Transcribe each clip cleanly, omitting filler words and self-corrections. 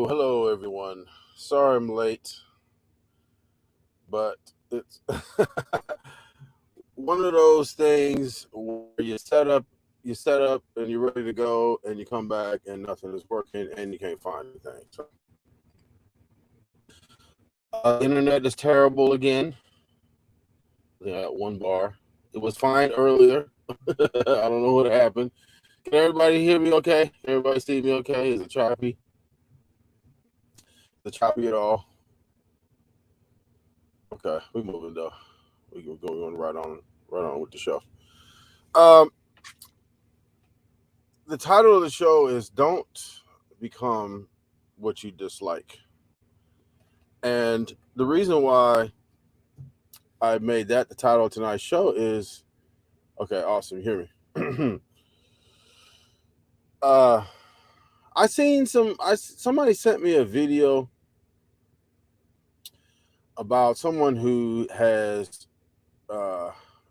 Hello, everyone. Sorry I'm late, but it's one of those things where you set up and you're ready to go, and you come back and nothing is working, and you can't find anything. So, internet is terrible again. Yeah, one bar. It was fine earlier. I don't know what happened. Can everybody hear me okay? Can everybody see me okay? Is it choppy? Is it choppy at all? Okay, we're moving though. We're going right on with the show. The title of the show is "Don't Become What You Dislike," and the reason why I made that the title of tonight's show is okay. Awesome, you hear me? I seen somebody sent me a video about someone who has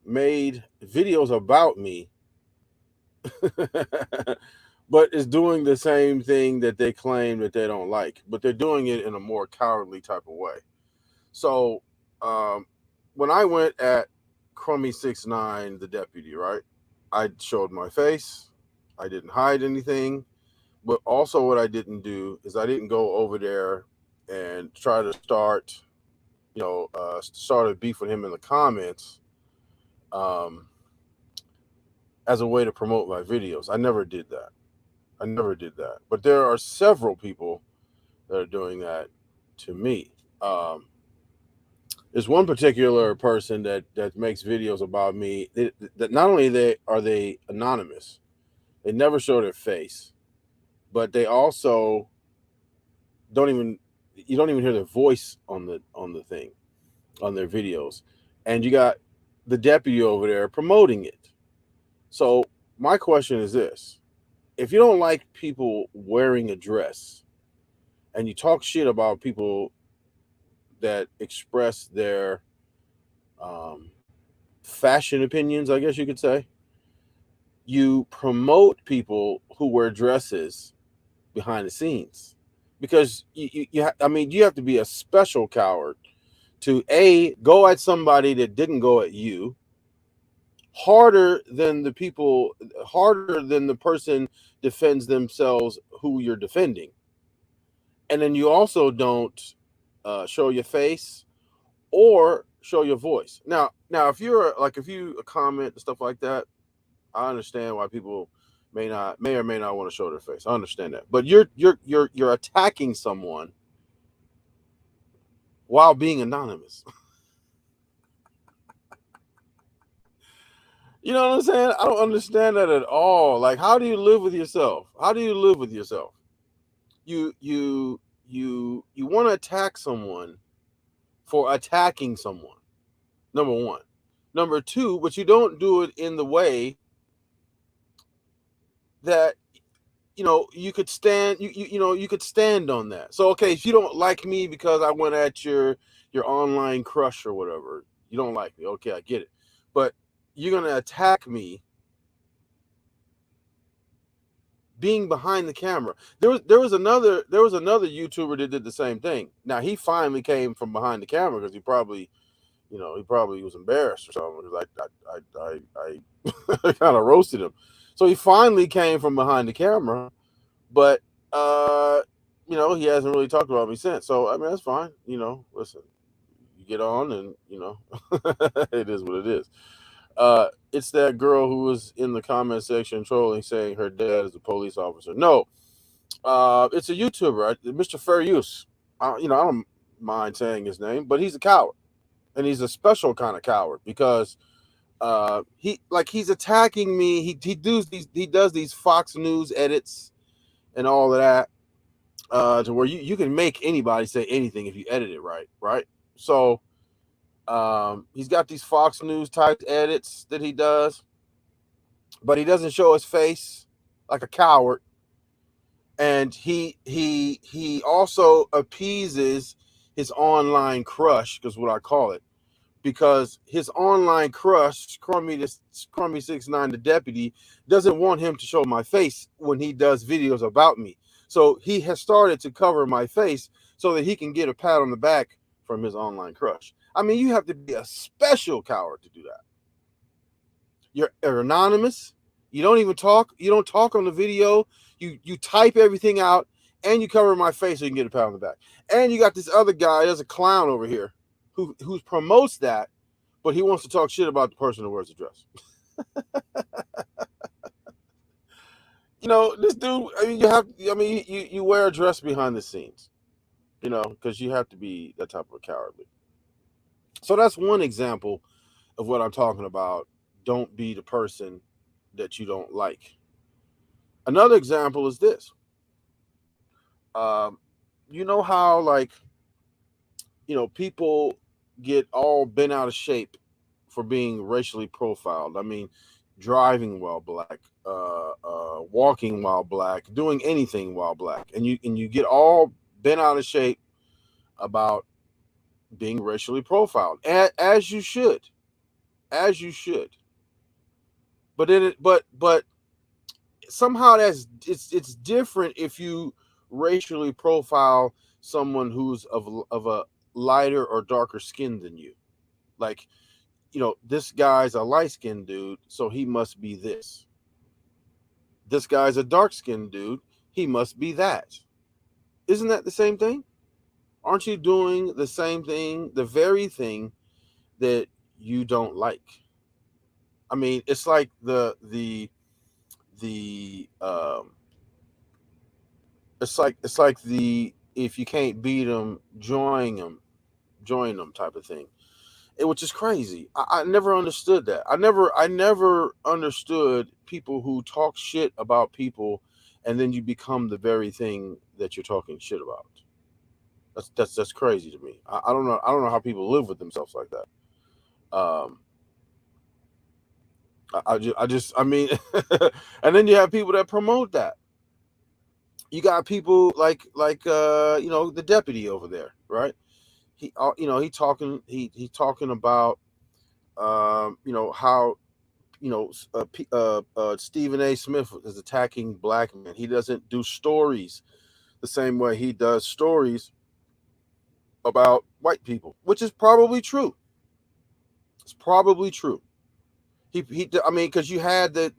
made videos about me, but is doing the same thing that they claim that they don't like, but they're doing it in a more cowardly type of way. So when I went at Crummy 69, the deputy, right, I showed my face. I didn't hide anything. But also what I didn't do is I didn't go over there and try to start a beef with him in the comments as a way to promote my videos. I never did that. But there are several people that are doing that to me. There's one particular person that makes videos about me that not only are they anonymous, they never show their face, but they also you don't even hear their voice on the thing, on their videos. And you got the deputy over there promoting it. So my question is this: if you don't like people wearing a dress and you talk shit about people that express their fashion opinions, I guess you could say, you promote people who wear dresses behind the scenes, because you have to be a special coward to go at somebody that didn't go at you harder than the person defends themselves who you're defending. And then you also don't show your face or show your voice. Now, if you comment and stuff like that, I understand why people may or may not want to show their face. I understand that, but you're attacking someone while being anonymous. You know what I'm saying? I don't understand that at all. Like, how do you live with yourself? You want to attack someone for attacking someone. Number one. Number two, but you don't do it in the way that you could stand. You could stand on that. So okay, if you don't like me because I went at your online crush or whatever, you don't like me. Okay, I get it. But you're gonna attack me being behind the camera. There was another YouTuber that did the same thing. Now he finally came from behind the camera because he probably was embarrassed or something. Because I kind of roasted him, so he finally came from behind the camera. But he hasn't really talked about me since. So I mean, that's fine. Listen, you get on, and it is what it is. It's that girl who was in the comment section trolling, saying her dad is a police officer. No, it's a YouTuber, Mr. Fair Use. I don't mind saying his name, but he's a coward, and he's a special kind of coward because he's attacking me. He does these Fox News edits and all of that, to where you can make anybody say anything if you edit it right? So he's got these Fox News type edits that he does, but he doesn't show his face like a coward. And he also appeases his online crush, because what I call it, because his online crush, Crummy69, the deputy, doesn't want him to show my face when he does videos about me. So he has started to cover my face so that he can get a pat on the back from his online crush. I mean, you have to be a special coward to do that. You're anonymous. You don't even talk. You don't talk on the video. You type everything out, and you cover my face so you can get a pat on the back. And you got this other guy, there's a clown over here, who promotes that, but he wants to talk shit about the person who wears the dress. This dude. I mean, you wear a dress behind the scenes, because you have to be that type of cowardly. So that's one example of what I'm talking about. Don't be the person that you don't like. Another example is this. You know how, like, people get all bent out of shape for being racially profiled. I mean, driving while black, walking while black, doing anything while black, and you get all bent out of shape about being racially profiled, as you should, but somehow it's different if you racially profile someone who's of a lighter or darker skin than you. Like, this guy's a light-skinned dude, so he must be this. This guy's a dark-skinned dude, he must be that. Isn't that the same thing? Aren't you doing the same thing, the very thing that you don't like? I mean, it's like the it's like the, if you can't beat them, join them type of thing. Which is crazy. I never understood that. I never understood people who talk shit about people, and then you become the very thing that you're talking shit about. That's crazy to me. I don't know. I don't know how people live with themselves like that. I mean, and then you have people that promote that. You got people like the deputy over there, right? He talking about how Stephen A. Smith is attacking black men. He doesn't do stories the same way he does stories about white people, which is probably true. It's probably true. I mean, because you had that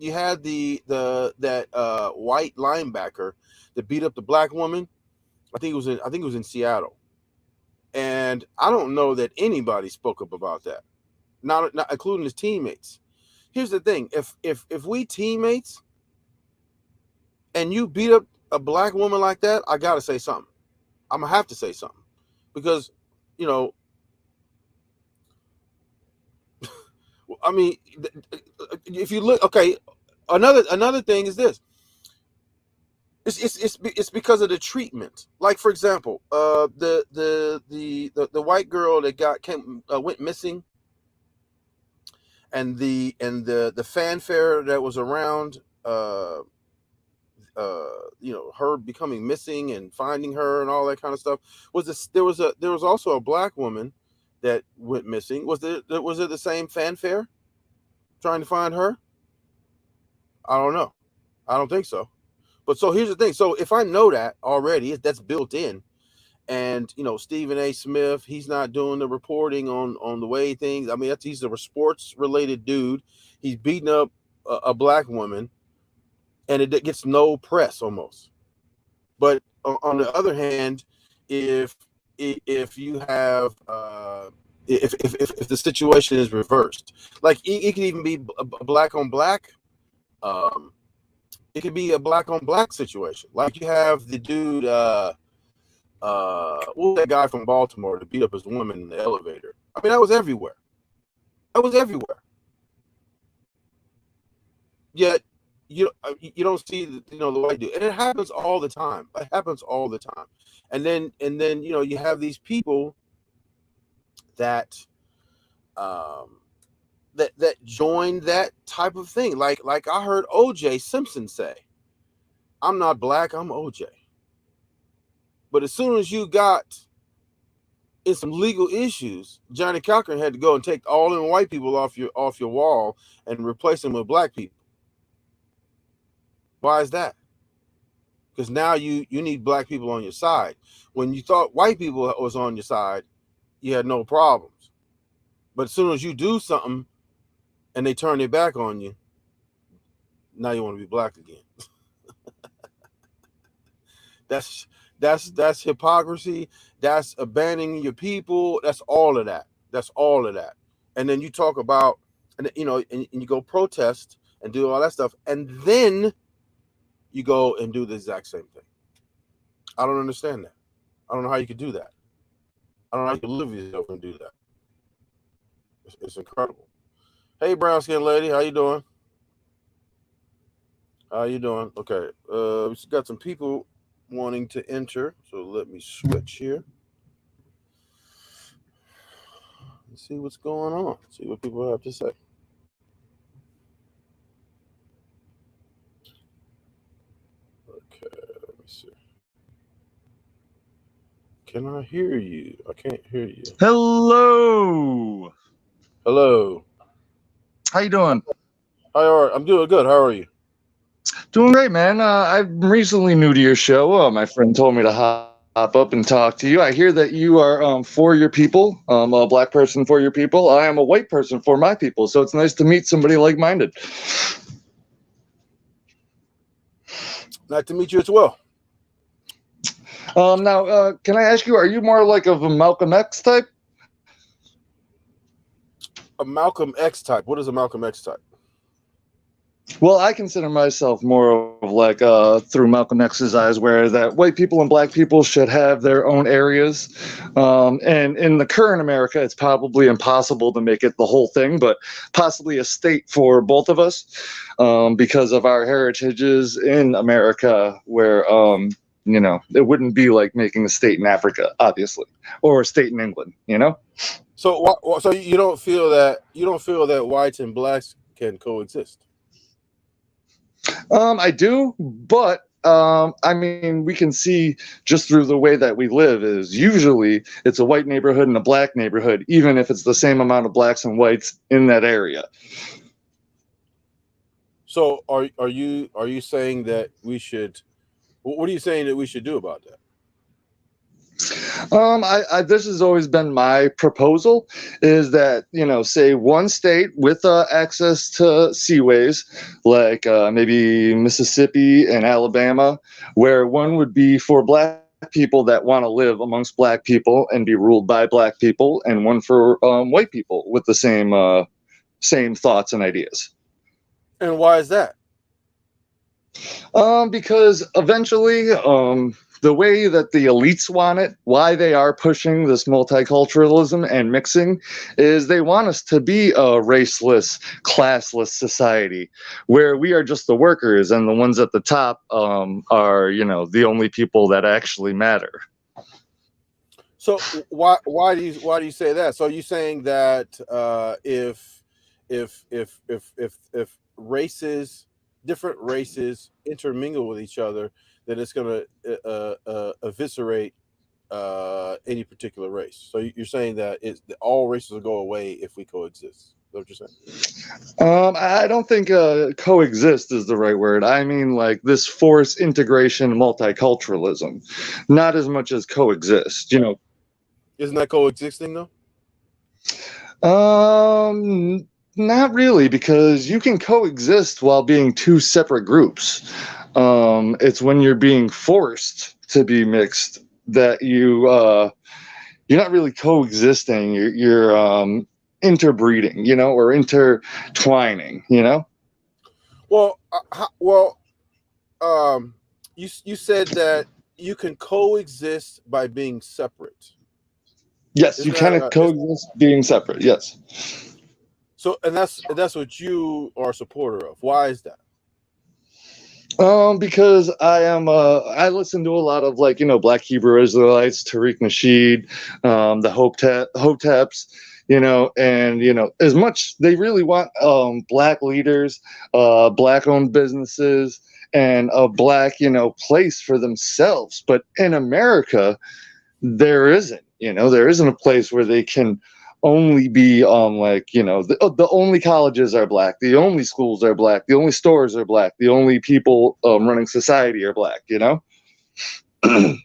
white linebacker that beat up the black woman. I think it was in Seattle, and I don't know that anybody spoke up about that, not including his teammates. Here's the thing: if we teammates and you beat up a black woman like that, I gotta say something. I'm gonna have to say something, because I mean, if you look, okay, another thing is this. It's because of the treatment. Like, for example, the white girl that went missing, and the fanfare that was around, her becoming missing and finding her and all that kind of stuff. There was also a black woman that went missing. Was it the same fanfare trying to find her? I don't know. I don't think so. But so here's the thing. So if I know that already, that's built in, and Stephen A. Smith, he's not doing the reporting on the way things. I mean, he's a sports related dude. He's beating up a black woman, and it gets no press almost. But on the other hand, if you have if the situation is reversed, like it could even be a black on black. It could be a black on black situation. Like you have the dude, what was that guy from Baltimore that beat up his woman in the elevator? I mean, that was everywhere. That was everywhere. Yet you don't see the white dude, and it happens all the time. It happens all the time. And then you have these people that that join that type of thing. Like I heard O.J. Simpson say, "I'm not black, I'm O.J." But as soon as you got in some legal issues, Johnny Cochran had to go and take all them white people off your wall and replace them with black people. Why is that? Because now you need black people on your side. When you thought white people was on your side, you had no problems. But as soon as you do something and they turn their back on you, now you want to be black again. That's hypocrisy. That's abandoning your people. That's all of that. And then you talk about, and you go protest and do all that stuff, and then you go and do the exact same thing. I don't understand that. I don't know how you could do that. I don't know how you could live with yourself and do that. It's incredible. Hey, brown skin lady, how you doing? Okay. We got some people wanting to enter, so let me switch here. Let's see what's going on. See what people have to say. Okay, let me see. Can I hear you? I can't hear you. Hello. How you doing? I'm doing good. How are you? Doing great, man. I'm recently new to your show. My friend told me to hop up and talk to you. I hear that you are for your people, a black person for your people. I am a white person for my people, so it's nice to meet somebody like-minded. Nice to meet you as well. Now, can I ask you, are you more like of a Malcolm X type? A Malcolm X type. What is a Malcolm X type? Well, I consider myself more of like through Malcolm X's eyes, where that white people and black people should have their own areas. And in the current America, it's probably impossible to make it the whole thing, but possibly a state for both of us because of our heritages in America, where it wouldn't be like making a state in Africa, obviously, or a state in England, So you don't feel that whites and blacks can coexist? I do, but I mean, we can see just through the way that we live is usually it's a white neighborhood and a black neighborhood, even if it's the same amount of blacks and whites in that area. So are you saying that we should? What are you saying that we should do about that? This has always been my proposal, is that, say one state with access to seaways, like maybe Mississippi and Alabama, where one would be for black people that want to live amongst black people and be ruled by black people, and one for white people with the same thoughts and ideas. And why is that? Because eventually, the way that the elites want it, why they are pushing this multiculturalism and mixing, is they want us to be a raceless, classless society where we are just the workers and the ones at the top are, the only people that actually matter. So why do you say that? So are you saying that if different races intermingle with each other, that it's going to eviscerate any particular race? So you're saying that all races will go away if we coexist? Is that what you're saying? I don't think coexist is the right word. I mean, like this forced integration, multiculturalism, not as much as coexist. Isn't that coexisting though? Not really, because you can coexist while being two separate groups. It's when you're being forced to be mixed, that you're not really coexisting. You're interbreeding, or intertwining. Well, um, you said that you can coexist by being separate. Yes, you Isn't that kind of coexist being separate. Yes. so? And that's what you are a supporter of. Why is that? Because I listen to a lot of Black Hebrew Israelites, Tariq Nasheed, the Hoteps, and as much they really want black leaders, black owned businesses, and a black place for themselves. But in America, there isn't. There isn't a place where they can only be the only colleges are black, the only schools are black, the only stores are black, the only people running society are black.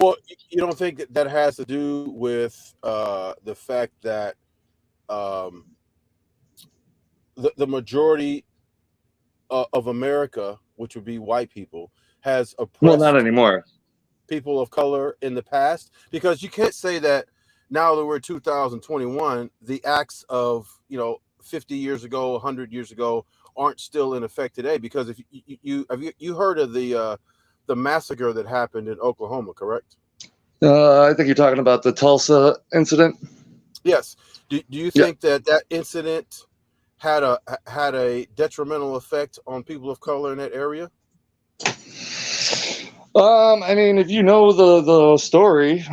Well, you don't think that has to do with the fact that um, the majority of America, which would be white people, has Well, not oppressed anymore. people of color in the past? Because you can't say that now that we're 2021, the acts of 50 years ago, 100 years ago aren't still in effect today. Because if you have you heard of the massacre that happened in Oklahoma, correct? I think you're talking about the Tulsa incident. Yes. Do you Yeah. think that incident had a detrimental effect on people of color in that area? I mean, if you know the story,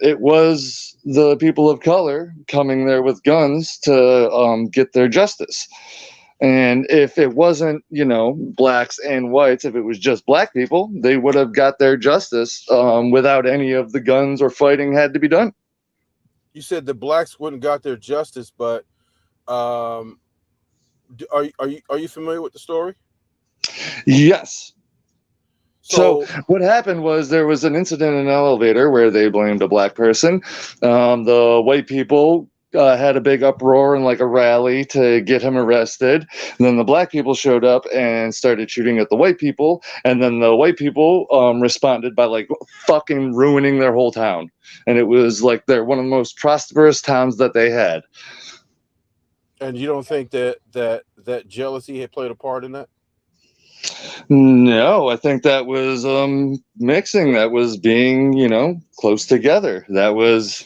it was the people of color coming there with guns to get their justice. And if it wasn't, blacks and whites, if it was just black people, they would have got their justice without any of the guns or fighting had to be done. You said the blacks wouldn't got their justice, but um, are you familiar with the story? Yes. So So what happened was there was an incident in an elevator where they blamed a black person. The white people had a big uproar and like a rally to get him arrested. And then the black people showed up and started shooting at the white people. And then the white people responded by like fucking ruining their whole town. And it was like they're one of the most prosperous towns that they had. and you don't think that jealousy had played a part in that? No, I think that was mixing. That was being, close together. That was,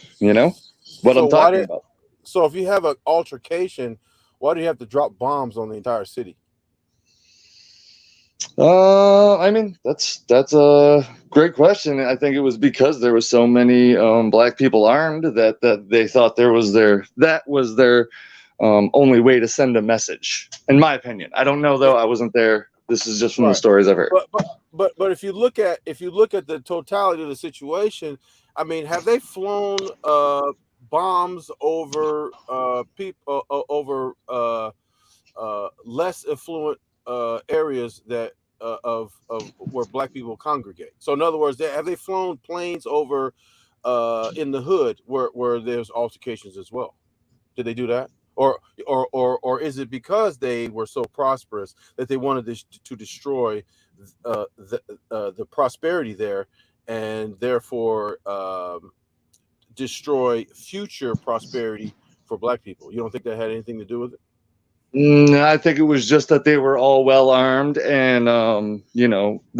what So I'm why talking did about. so if you have an altercation, why do you have to drop bombs on the entire city? I mean, that's a great question. I think it was because there was so many black people armed that they thought that was their only way to send a message. In my opinion, I don't know Yeah, though. I wasn't there. This is just from the right. stories I've heard. But if you look at the totality of the situation, I mean, have they flown bombs over people over less affluent areas that of where black people congregate? So in other words, have they flown planes over in the hood where there's altercations as well? Did they do that? Or is it because they were so prosperous that they wanted to destroy the prosperity there, and therefore destroy future prosperity for black people? You don't think that had anything to do with it? I think it was just that they were all well armed, and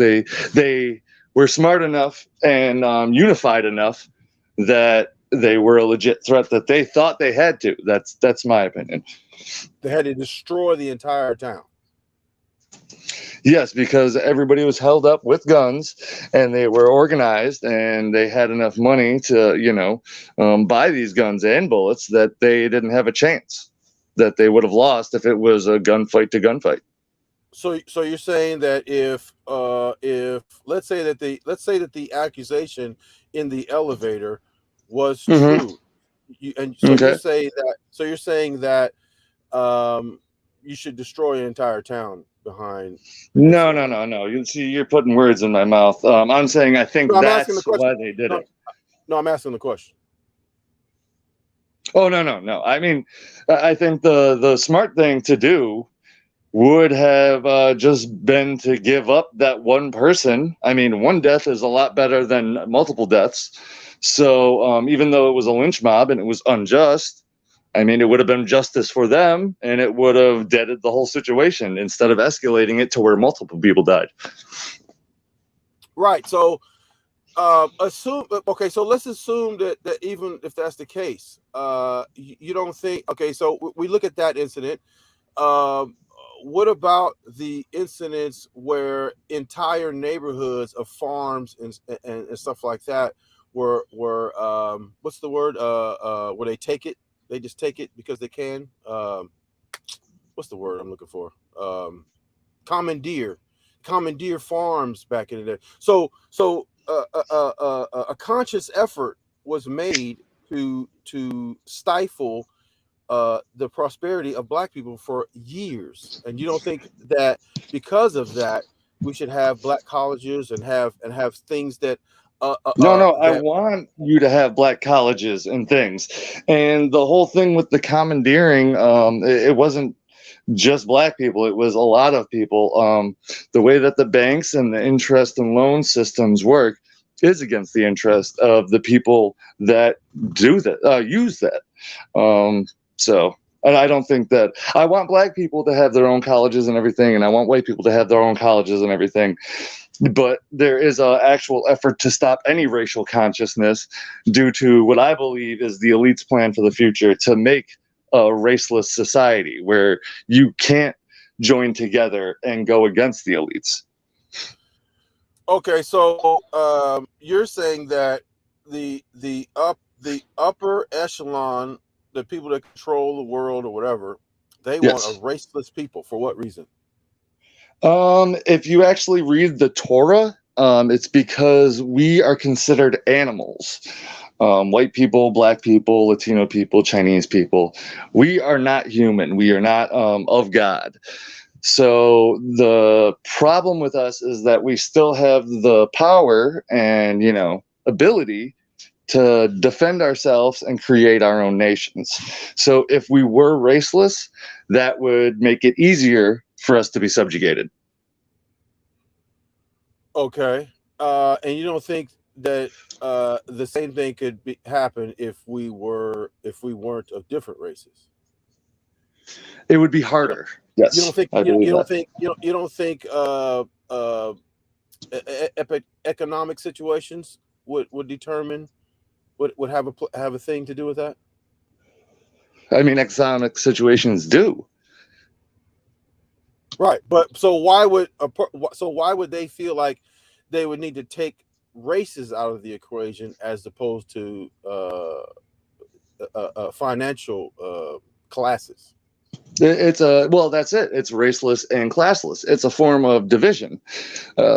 they were smart enough and unified enough that they were a legit threat that they thought they had to. That's my opinion. They had to destroy the entire town. Yes, because everybody was held up with guns, and they were organized, and they had enough money to buy these guns and bullets that they didn't have a chance, that they would have lost if it was a gunfight to gunfight. So you're saying that if let's say that the accusation in the elevator was Mm-hmm. true, and so you Okay. say that so you're saying that um, you should destroy an entire town behind an No, incident no, like no, that. no. You see, you're putting words in my mouth. I'm saying I think No, I'm asking the that's why question. they did No, it. no, I'm asking the question. Oh, no, no, no. I mean, I think the smart thing to do would have just been to give up that one person. I mean, one death is a lot better than multiple deaths. So even though it was a lynch mob and it was unjust, I mean, it would have been justice for them, and it would have deaded the whole situation instead of escalating it to where multiple people died. Right. So assume, okay, so let's assume that even if that's the case, you don't think, okay, so we look at that incident. Um, what about the incidents where entire neighborhoods of farms and stuff like that were what's the word? Where they just take it because they can. What's the word I'm looking for? Commandeer, commandeer farms back in the day. A conscious effort was made to stifle the prosperity of Black people for years. And you don't think that because of that we should have Black colleges and have things that No, I that want you to have Black colleges and things. And the whole thing with the commandeering, it wasn't just Black people, it was a lot of people. The way that the banks and the interest and loan systems work is against the interest of the people that do that, use that. So, and I don't think that I want Black people to have their own colleges and everything, and I want white people to have their own colleges and everything. But there is an actual effort to stop any racial consciousness due to what I believe is the elite's plan for the future to make a raceless society where you can't join together and go against the elites. Okay, so you're saying that the upper echelon, the people that control the world or whatever, they want a Yes. raceless people. For what reason? If you actually read the Torah, it's because we are considered animals. White people, Black people, Latino people, Chinese people. We are not human. We are not of God. So the problem with us is that we still have the power and, ability to defend ourselves and create our own nations. So if we were raceless, that would make it easier for us to be subjugated. Okay, and you don't think that the same thing could happen if we weren't of different races? It would be You don't harder. you don't Yes, think I believe that. you don't think economic situations would determine would have a thing to do with that? I mean, economic situations do. Right, but so why would they feel like they would need to take races out of the equation as opposed to financial classes? It's well, that's it. It's raceless and classless. It's a form of division.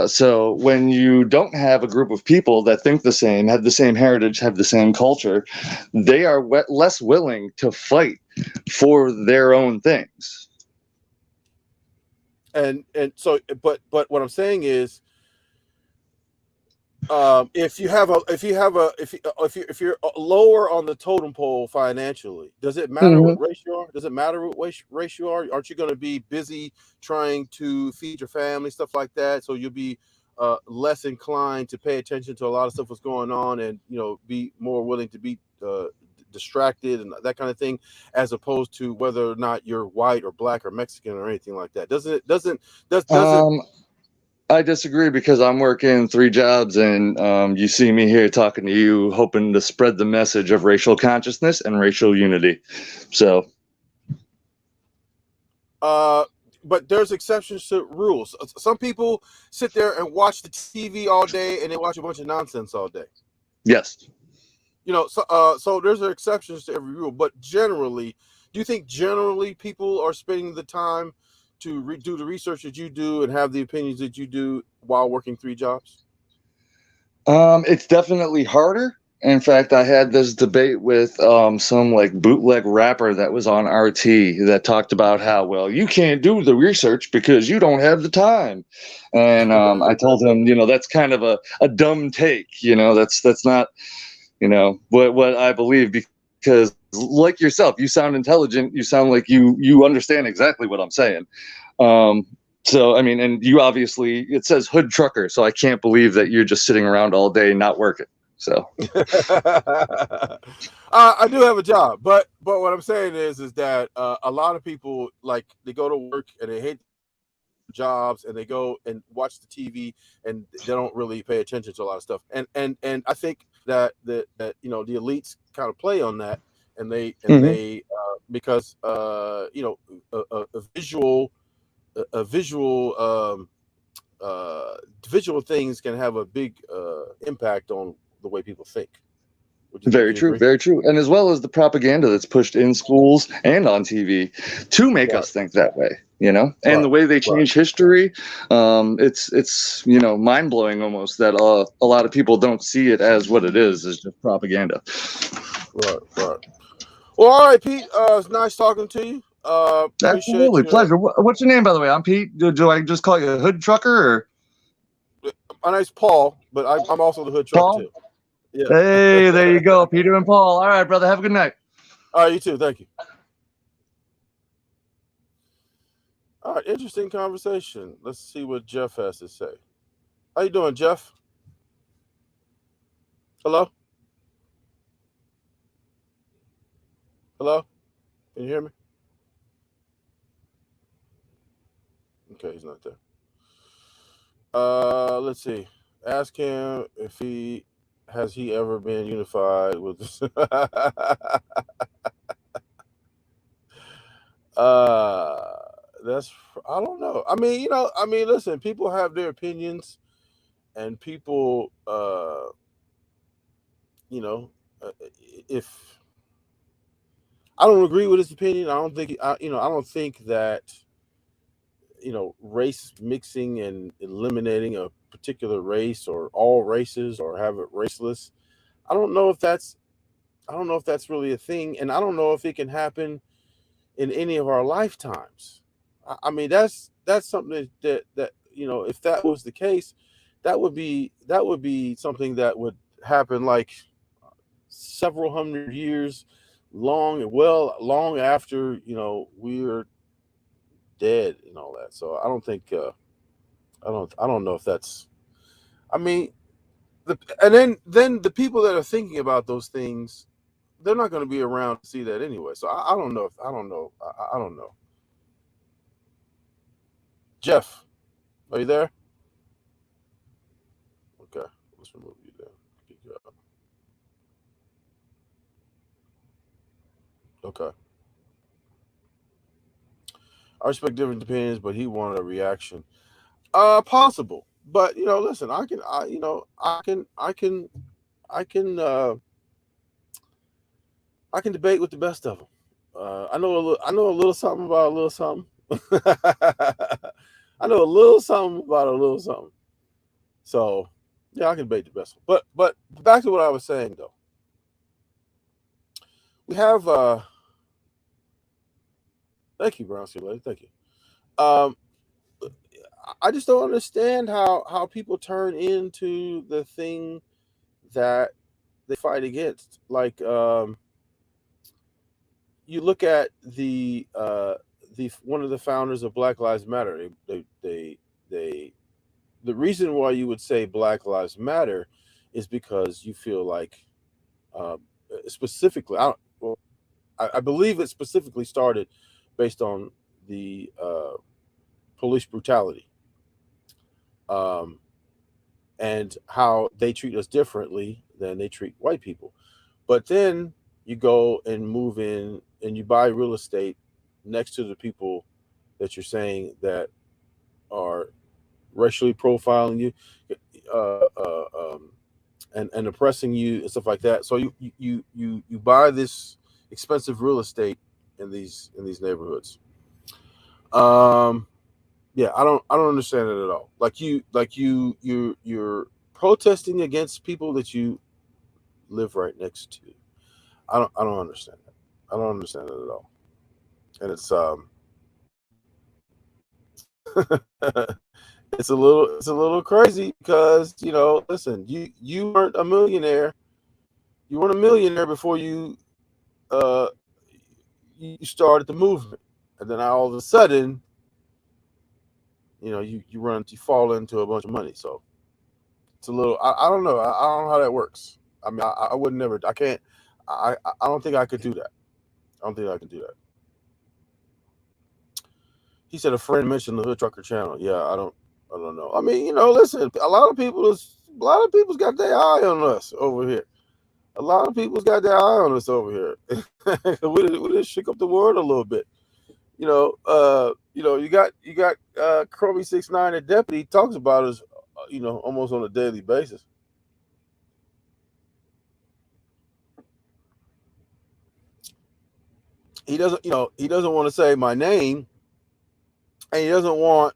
So when you don't have a group of people that think the same, have the same heritage, have the same culture, they are less willing to fight for their own things. And so, but what I'm saying is, if you're lower on the totem pole financially, does it matter Hmm. what race you are? Does it matter what race you are? Aren't you going to be busy trying to feed your family, stuff like that? So you'll be less inclined to pay attention to a lot of stuff that's going on, and be more willing to be distracted and that kind of thing, as opposed to whether or not you're white or Black or Mexican or anything like that. Doesn't Um, I disagree because I'm working 3 jobs, and you see me here talking to you, hoping to spread the message of racial consciousness and racial unity. So, but there's exceptions to rules. Some people sit there and watch the TV all day and they watch a bunch of nonsense all day. yes. So there's exceptions to every rule. But generally, do you think generally people are spending the time to do the research that you do and have the opinions that you do while working 3 jobs? It's definitely harder. In fact, I had this debate with some like bootleg rapper that was on RT that talked about how, well, you can't do the research because you don't have the time. And I told him, that's kind of a dumb take. That's not, what I believe, because like yourself, you sound intelligent. You sound like you understand exactly what I'm saying. So, I mean, and you obviously, it says hood trucker, so I can't believe that you're just sitting around all day not working. So I do have a job, but what I'm saying is that a lot of people, like, they go to work and they hate jobs and they go and watch the TV and they don't really pay attention to a lot of stuff. And I think that that you know, the elites kind of play on that, and they because you know, a visual visual visual things can have a big impact on the way people think. Would very you true, agree? very true. And as well as the propaganda that's pushed in schools and on TV to make Right, us think that way, you know, and right, the way they right, change history. It's, you know, mind blowing almost that a lot of people don't see it as what it is just propaganda. right, right. Well, all right, Pete. It's nice talking to you. Appreciate Absolutely. your. Pleasure. What's your name, by the way? I'm Pete. Do I just call you a hood trucker or My name's Paul, but I'm also the hood trucker Paul? too. Yeah. Hey, there you go. Peter and Paul. All right, brother. Have a good night. All right, you too. Thank you. All right, interesting conversation. Let's see what Jeff has to say. How you doing, Jeff? Hello? Hello? Can you hear me? Okay, he's not there. Let's see. Ask him if he ever been unified with this. uh that's, I don't know. I mean, you know, I mean, listen, people have their opinions, and people you know, if I don't agree with his opinion, I don't think you know, I don't think that, you know, race mixing and eliminating a particular race or all races or have it raceless. I don't know if that's I don't know if that's really a thing, and I don't know if it can happen in any of our lifetimes. I mean, that's something that you know, if that was the case, that would be something that would happen like several hundred years long after, you know, we're dead and all that. So I don't think I don't know if that's, I mean, and then the people that are thinking about those things, they're not going to be around to see that anyway. So I don't know if I don't know. Jeff, are you there? Okay, let's remove you there. Kick you out. Okay. I respect different opinions, but he wanted a reaction. Possible, but you know, listen, you know, I can, I can debate with the best of them. I know a little something about a little something. I know a little something about a little something. So, yeah, I can debate the best. But back to what I was saying though. We have thank you, Brown Sea Lady. Thank you. Um, I just don't understand how people turn into the thing that they fight against. Like, you look at the one of the founders of Black Lives Matter. They the reason why you would say Black Lives Matter is because you feel like, uh, specifically, I believe it specifically started based on the police brutality, um, and how they treat us differently than they treat white people. But then you go and move in and you buy real estate next to the people that you're saying that are racially profiling you, uh, uh, um, and oppressing you and stuff like that. So you buy this expensive real estate in these neighborhoods. Um, yeah, I don't understand it at all. You're protesting against people that you live right next to. I don't understand that. I don't understand it at all. And it's a little crazy because, you know, listen, you weren't a millionaire. You weren't a millionaire before you you started the movement, and then all of a sudden, you fall into a bunch of money. So it's a little. I don't know. I don't know how that works. I mean, I would never. I can't. I don't think I could do that. I don't think I can do that. He said a friend mentioned the Hood Trucker channel. Yeah, I don't know. I mean, listen, a lot of people's got their eye on us over here. A lot of people's got their eye on us over here. we just shook up the world a little bit. You got Chromie 6ix9ine, the deputy, talks about us, almost on a daily basis. He doesn't want to say my name, and he doesn't want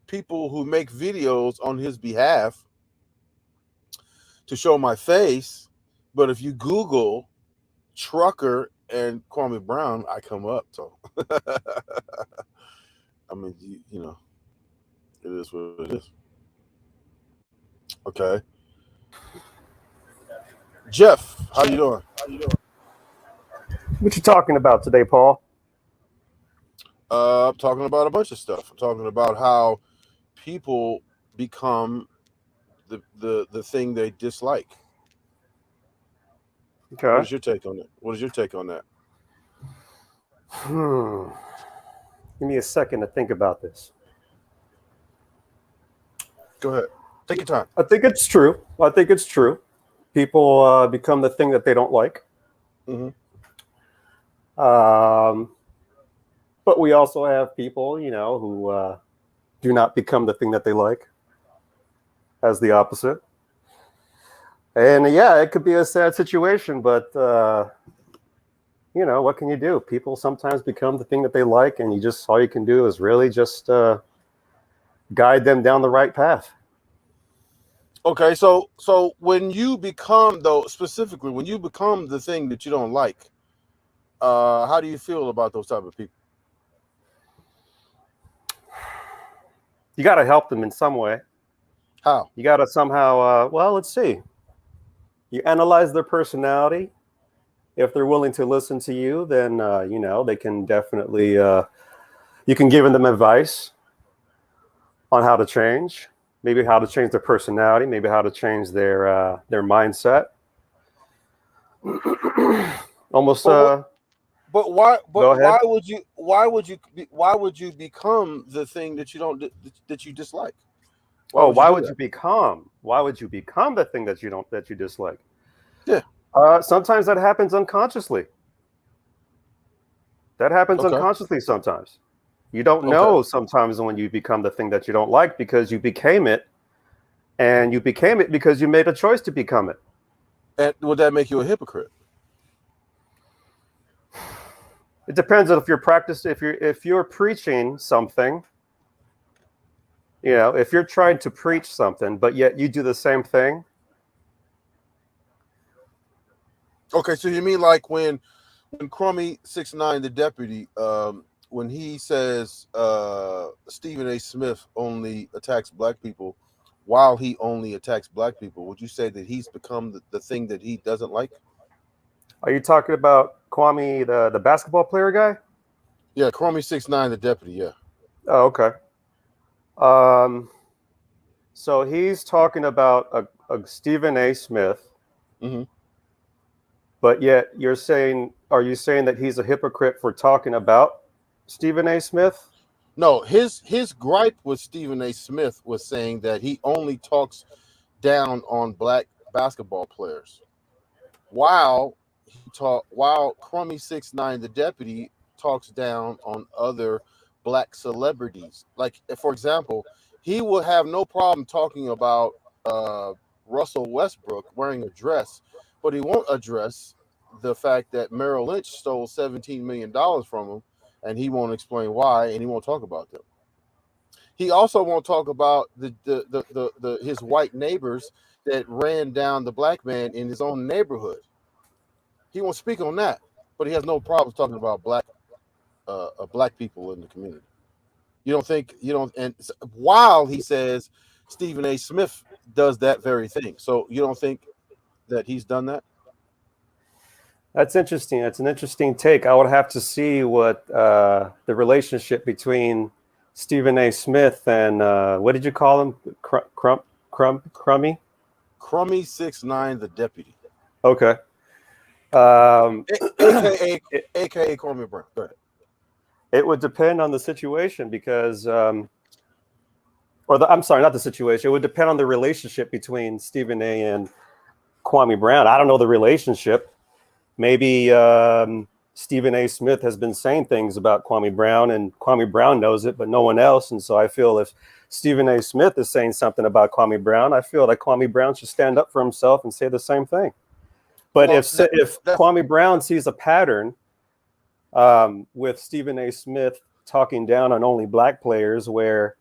people who make videos on his behalf to show my face. But if you Google Trucker and Kwame Brown, I come up. So I mean, it is what it is. Okay, Jeff, how you doing? What you talking about today, Paul? I'm talking about a bunch of stuff. I'm talking about how people become the thing they dislike. Okay. What is your take on that? Give me a second to think about this. Go ahead. Take your time. I think it's true. People become the thing that they don't like. Mm-hmm. But we also have people, who do not become the thing that they like, as the opposite. And yeah, it could be a sad situation, but what can you do? People sometimes become the thing that they like, and all you can do is really just guide them down the right path. Okay, so when you become, specifically when you become the thing that you don't like, how do you feel about those type of people? You got to help them in some way. How? You got to somehow, let's see. You analyze their personality. If they're willing to listen to you, then, they can definitely, you can give them advice on how to change, maybe how to change their personality, maybe how to change their mindset. Almost. But why? Go ahead. Why would you become the thing that you dislike? Why would you become the thing that you dislike? Yeah. Sometimes that happens unconsciously. Unconsciously sometimes. You don't know sometimes when you become the thing that you don't like because you became it, and you became it because you made a choice to become it. And would that make you a hypocrite? It depends on if you're preaching something, if you're trying to preach something, but yet you do the same thing. Okay, so you mean like when Chromie 6ix9ine, the deputy, when he says Stephen A. Smith only attacks black people, while he only attacks black people, would you say that he's become the thing that he doesn't like? Are you talking about Kwame, the basketball player guy? Yeah, Chromie 6ix9ine, the deputy, yeah. Oh, okay. So he's talking about a Stephen A. Smith, Mm-hmm. but yet are you saying that he's a hypocrite for talking about Stephen A. Smith? No, his gripe with Stephen A. Smith was saying that he only talks down on black basketball players, while Chromie 6ix9ine, the deputy, talks down on other black celebrities. Like, for example, he would have no problem talking about Russell Westbrook wearing a dress, but he won't address the fact that Merrill Lynch stole $17 million from him, and he won't explain why, and he won't talk about them. He also won't talk about his white neighbors that ran down the black man in his own neighborhood. He won't speak on that, but he has no problem talking about black people in the community. And while he says Stephen A. Smith does that very thing, so you don't think that he's done that? That's interesting. That's an interesting take. I would have to see what the relationship between Stephen A. Smith and what did you call him? Crummy? Crummy 6'9", the deputy, Okay. Um, aka it, aka Kwame Brown. Go ahead. it would depend on the situation because, I'm sorry, not the situation. It would depend on the relationship between Stephen A. and Kwame Brown. I don't know the relationship. Maybe Stephen A. Smith has been saying things about Kwame Brown, and Kwame Brown knows it, but no one else. And so I feel if Stephen A. Smith is saying something about Kwame Brown, I feel like Kwame Brown should stand up for himself and say the same thing. But Well, if Kwame Brown sees a pattern with Stephen A. Smith talking down on only black players, where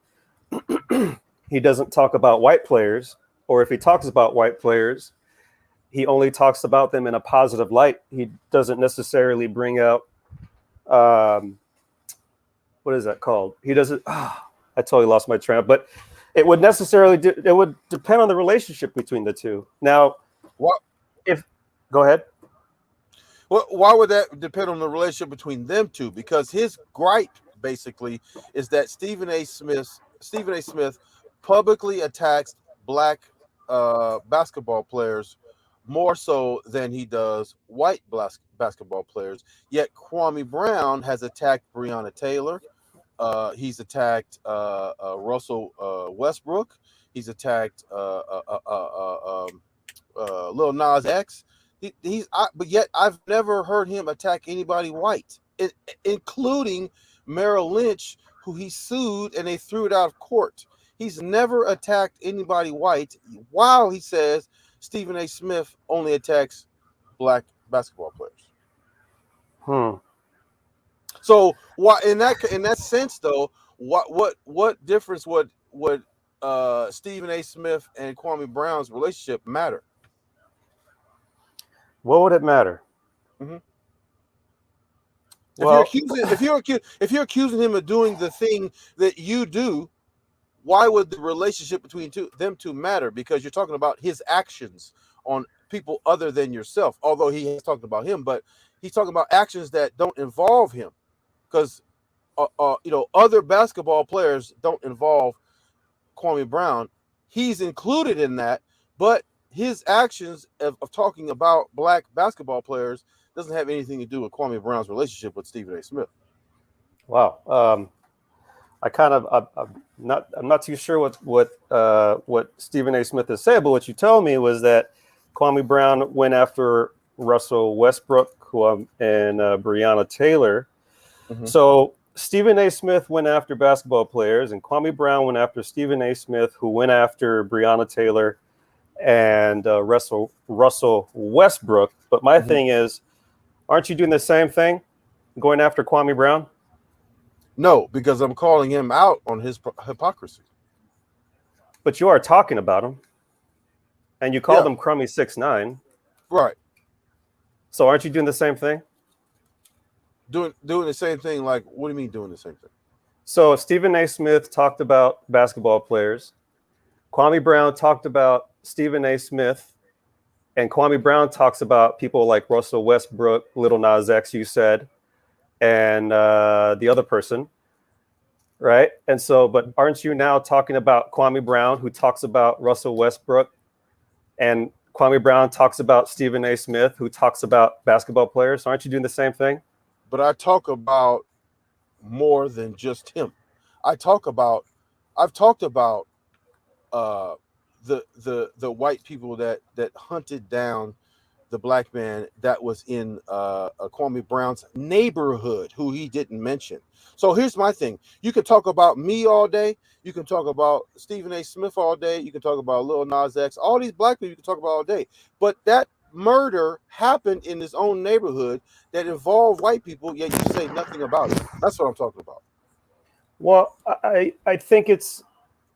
he doesn't talk about white players, or if he talks about white players, he only talks about them in a positive light. He doesn't necessarily bring out what is that called? He doesn't. I totally lost my train. But it would it would depend on the relationship between the two. Now, what? Go ahead. Well, why would that depend on the relationship between them two? Because his gripe basically is that Stephen A. Smith publicly attacks black basketball players more so than he does white basketball players. Yet Kwame Brown has attacked Breonna Taylor. He's attacked Russell Westbrook. He's attacked Lil Nas X. But yet I've never heard him attack anybody white, including Merrill Lynch, who he sued and they threw it out of court. He's never attacked anybody white, while he says Stephen A. Smith only attacks black basketball players. So why in that sense though, what difference would Stephen A. Smith and Kwame Brown's relationship matter? What would it matter? Mm-hmm. Well, if you're accusing him of doing the thing that you do, why would the relationship between them two matter? Because you're talking about his actions on people other than yourself. Although he has talked about him, but he's talking about actions that don't involve him. Because other basketball players don't involve Kwame Brown. He's included in that, but his actions of talking about black basketball players doesn't have anything to do with Kwame Brown's relationship with Stephen A. Smith. Wow. I'm not too sure what Stephen A. Smith has said, but what you told me was that Kwame Brown went after Russell Westbrook and Breonna Taylor. Mm-hmm. So Stephen A. Smith went after basketball players, and Kwame Brown went after Stephen A. Smith, who went after Breonna Taylor and Russell Westbrook. But my mm-hmm. thing is, aren't you doing the same thing, going after Kwame Brown? No, because I'm calling him out on his hypocrisy. But you are talking about him, and you called him Crummy 6'9". Right. So aren't you doing the same thing? Doing the same thing, like, what do you mean doing the same thing? So Stephen A. Smith talked about basketball players. Kwame Brown talked about Stephen A. Smith, and Kwame Brown talks about people like Russell Westbrook, Lil Nas X, you said, and the other person, right? And so, but aren't you now talking about Kwame Brown, who talks about Russell Westbrook, and Kwame Brown talks about Stephen A. Smith, who talks about basketball players? So aren't you doing the same thing? But I talk about more than just him. I've talked about the white people that hunted down the black man that was in Kwame Brown's neighborhood, who he didn't mention. So here's my thing. You can talk about me all day. You can talk about Stephen A. Smith all day. You can talk about Lil Nas X. All these black people you can talk about all day. But that murder happened in his own neighborhood that involved white people, yet you say nothing about it. That's what I'm talking about. Well, I think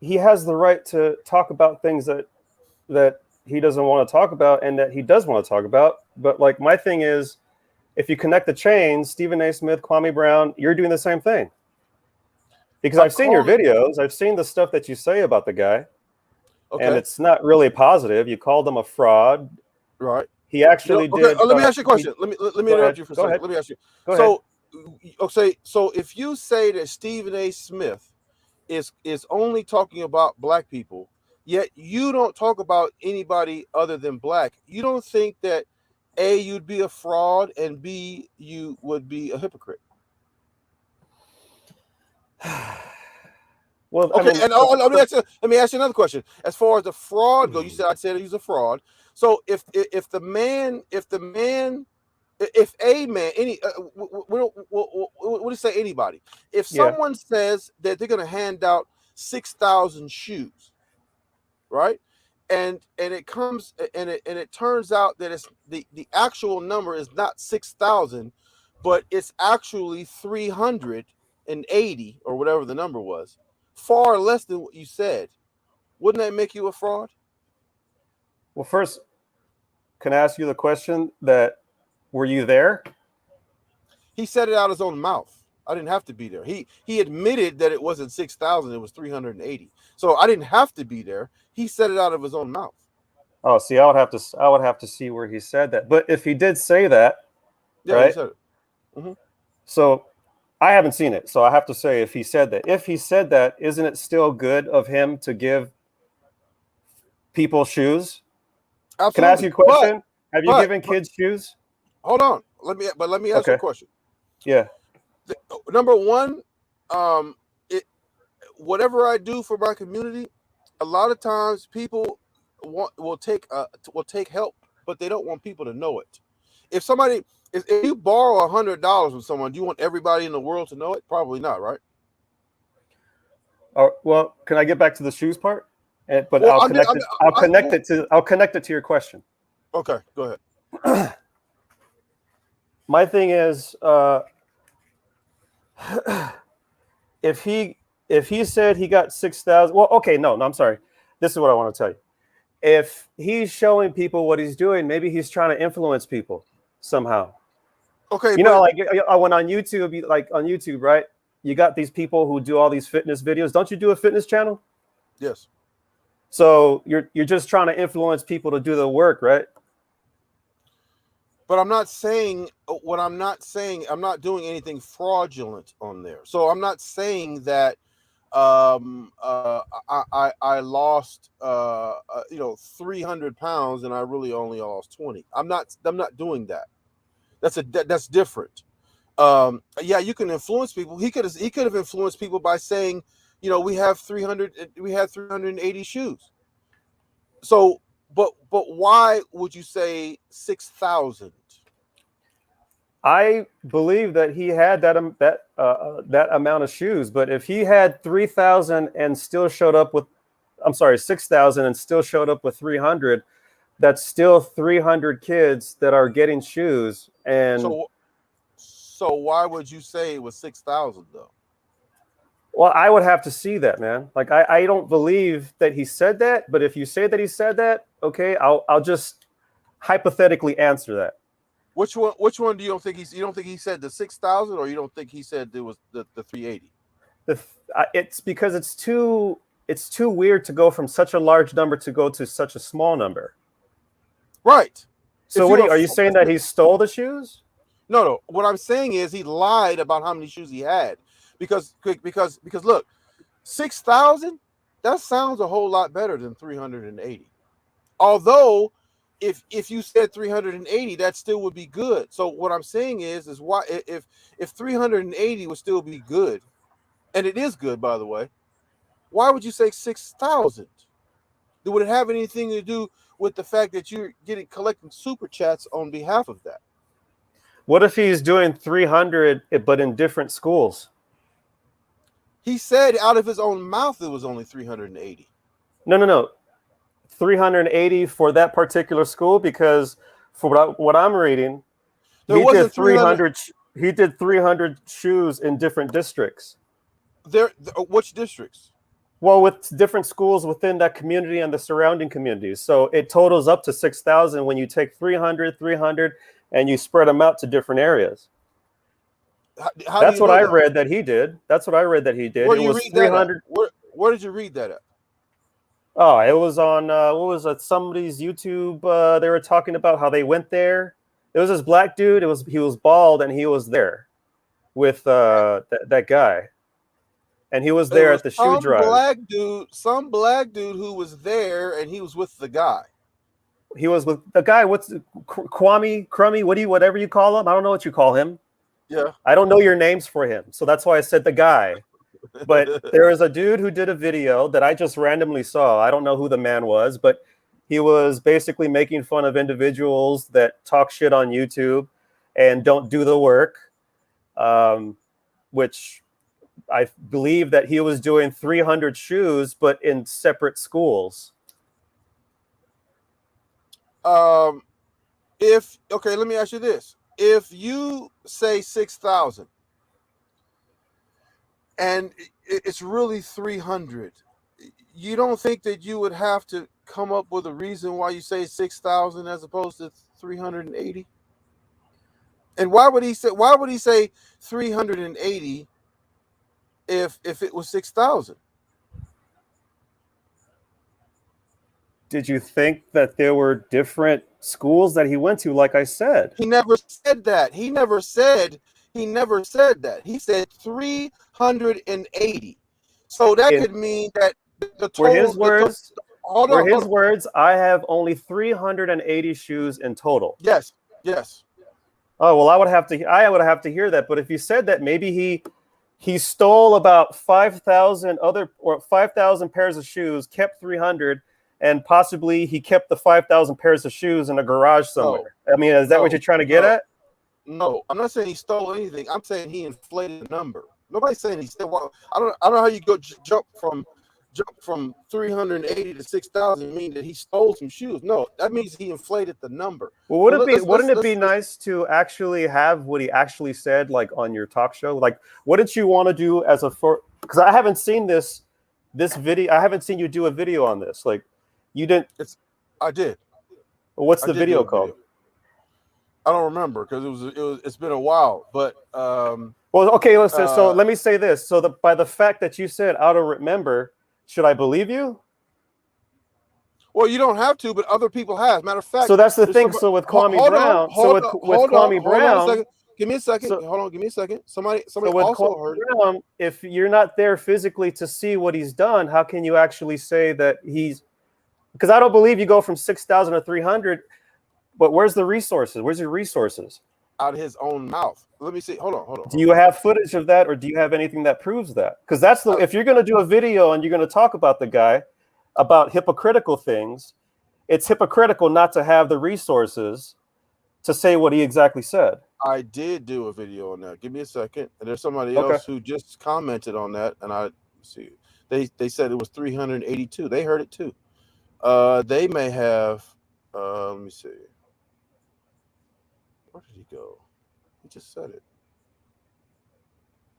he has the right to talk about things that he doesn't want to talk about and that he does want to talk about. But like, my thing is, if you connect the chains, Stephen A. Smith, Kwame Brown, you're doing the same thing. Because I've seen your videos. I've seen the stuff that you say about the guy. Okay. And it's not really positive. You called him a fraud. Right. He actually Okay, did. let me ask you a question. Let me Go interrupt ahead. you for a Go second. ahead. Let me ask you. Go ahead. So if you say that Stephen A. Smith is only talking about black people, yet you don't talk about anybody other than black, you don't think that A, you'd be a fraud, and B, you would be a hypocrite? Well, I Okay, mean, and let me ask you another question. As far as the fraud go, you said I said he's a fraud. So if the man if a man any what do you say anybody? If yeah. someone says that they're going to hand out 6,000 shoes, right? And it comes and it turns out that it's the actual number is not 6,000, but it's actually 380 or whatever the number was, far less than what you said. Wouldn't that make you a fraud? Well, first, can I ask you the question that were you there? He said it out of his own mouth. I didn't have to be there. He admitted that it wasn't 6,000, it was 380. So I didn't have to be there. He said it out of his own mouth. Oh, see, I would have to see where he said that. But if he did say that, Yeah, he right? said it. Mm-hmm. So I haven't seen it. So I have to say, if he said that, isn't it still good of him to give people shoes? Can I ask you Absolutely. a question? Have you But given kids shoes? hold on. Let me ask you a Okay. question. Yeah. Number one, it whatever I do for my community, a lot of times people will take help, but they don't want people to know it. If you borrow $100 from someone, do you want everybody in the world to know it? Probably not, right? Well, can I get back to the shoes part? But Well, I'll connect it to your question. Okay, go ahead. My thing is, if he said he got 6,000, well, okay, no, I'm sorry. This is what I want to tell you. If he's showing people what he's doing, maybe he's trying to influence people somehow. Okay, You know, like I went on YouTube, right? You got these people who do all these fitness videos. Don't you do a fitness channel? yes. So you're just trying to influence people to do the work, right? But I'm not saying I'm not doing anything fraudulent on there. So I'm not saying that I lost 300 pounds and I really only lost 20. I'm not doing that. That's different. Yeah, you can influence people. He could have influenced people by saying, we had 380 shoes. So but why would you say 6,000? I believe that he had that amount of shoes, but if he had 3,000 and still showed up with, 6,000 and still showed up with 300, that's still 300 kids that are getting shoes. And so why would you say it was 6,000 though? well, I would have to see that, man. Like I don't believe that he said that, but if you say that he said that, okay, I'll just hypothetically answer that. Which one do you don't think you don't think he said the 6,000, or you don't think he said it was the 380? It's because it's too weird to go from such a large number to go to such a small number. Right. So are you saying that he stole the shoes? No. What I'm saying is he lied about how many shoes he had, because look, 6,000, that sounds a whole lot better than 380. Although if you said 380, that still would be good. So what I'm saying is why if 380 would still be good, and it is good, by the way, why would you say 6,000? Would it have anything to do with the fact that you're collecting super chats on behalf of that? What if he's doing 300 but in different schools? He said out of his own mouth it was only 380. No. 380 for that particular school, because for what I'm reading, he did 300. He did 300 shoes in different districts. Which districts? Well, with different schools within that community and the surrounding communities. So it totals up to 6,000 when you take 300, and you spread them out to different areas. That's what I read that he did. That's what I read that he did. Where do you read that at? Where did you read that at? Oh, it was on what was it? Somebody's YouTube. They were talking about how they went there. It was this black dude. He was bald and he was there with that guy, and he was It there was at the shoe drive. some black dude who was there, and he was with the guy. He was with the guy. What's Kwame, Crummy? Whatever you call him? I don't know what you call him. Yeah. I don't know your names for him, so that's why I said the guy. But there was a dude who did a video that I just randomly saw. I don't know who the man was, but he was basically making fun of individuals that talk shit on YouTube and don't do the work, which I believe that he was doing 300 shoes, but in separate schools. Okay, let me ask you this: if you say 6,000, and it's really 300, you don't think that you would have to come up with a reason why you say 6,000 as opposed to 380? And why would he say 380 if it was 6,000? Did you think that there were different schools that he went to? Like I said, He never said that. He never said that. He said 380. So that could mean that the total. Were his words? Hold on. Words? I have only 380 shoes in total. Yes. Oh well, I would have to hear that. But if you said that, maybe he stole about 5,000 pairs of shoes, kept 300. And possibly he kept the 5,000 pairs of shoes in a garage somewhere. I mean, is that what you're trying to get at? No, I'm not saying he stole anything. I'm saying he inflated the number. Nobody's saying he stole. Well, I don't know how you go jump from 380 to 6,000. Mean that he stole some shoes? No, that means he inflated the number. Well, wouldn't it be nice to actually have what he actually said, like on your talk show? Like, wouldn't you want to do because I haven't seen this video. I haven't seen you do a video on this. Like. You didn't. I did. Well, what's the video called? I don't remember because it's been a while. But well, okay. Listen. So let me say this. So by the fact that you said I don't remember, should I believe you? Well, you don't have to, but other people have. Matter of fact. So that's the thing. So with Kwame Brown. With Kwame Brown. Give me a second. Hold on. Give me a second. Somebody so also heard. Brown, if you're not there physically to see what he's done, how can you actually say that he's? Because I don't believe you go from 6,000 to 300, but where's the resources? Where's your resources? Out of his own mouth. Let me see. Hold on. Do you have footage of that, or do you have anything that proves that? Because that's if you're going to do a video and you're going to talk about the guy, about hypocritical things, it's hypocritical not to have the resources to say what he exactly said. I did do a video on that. Give me a second. And there's somebody else who just commented on that, and I see they said it was 382. They heard it too. They may have. Let me see. Where did he go? He just said it.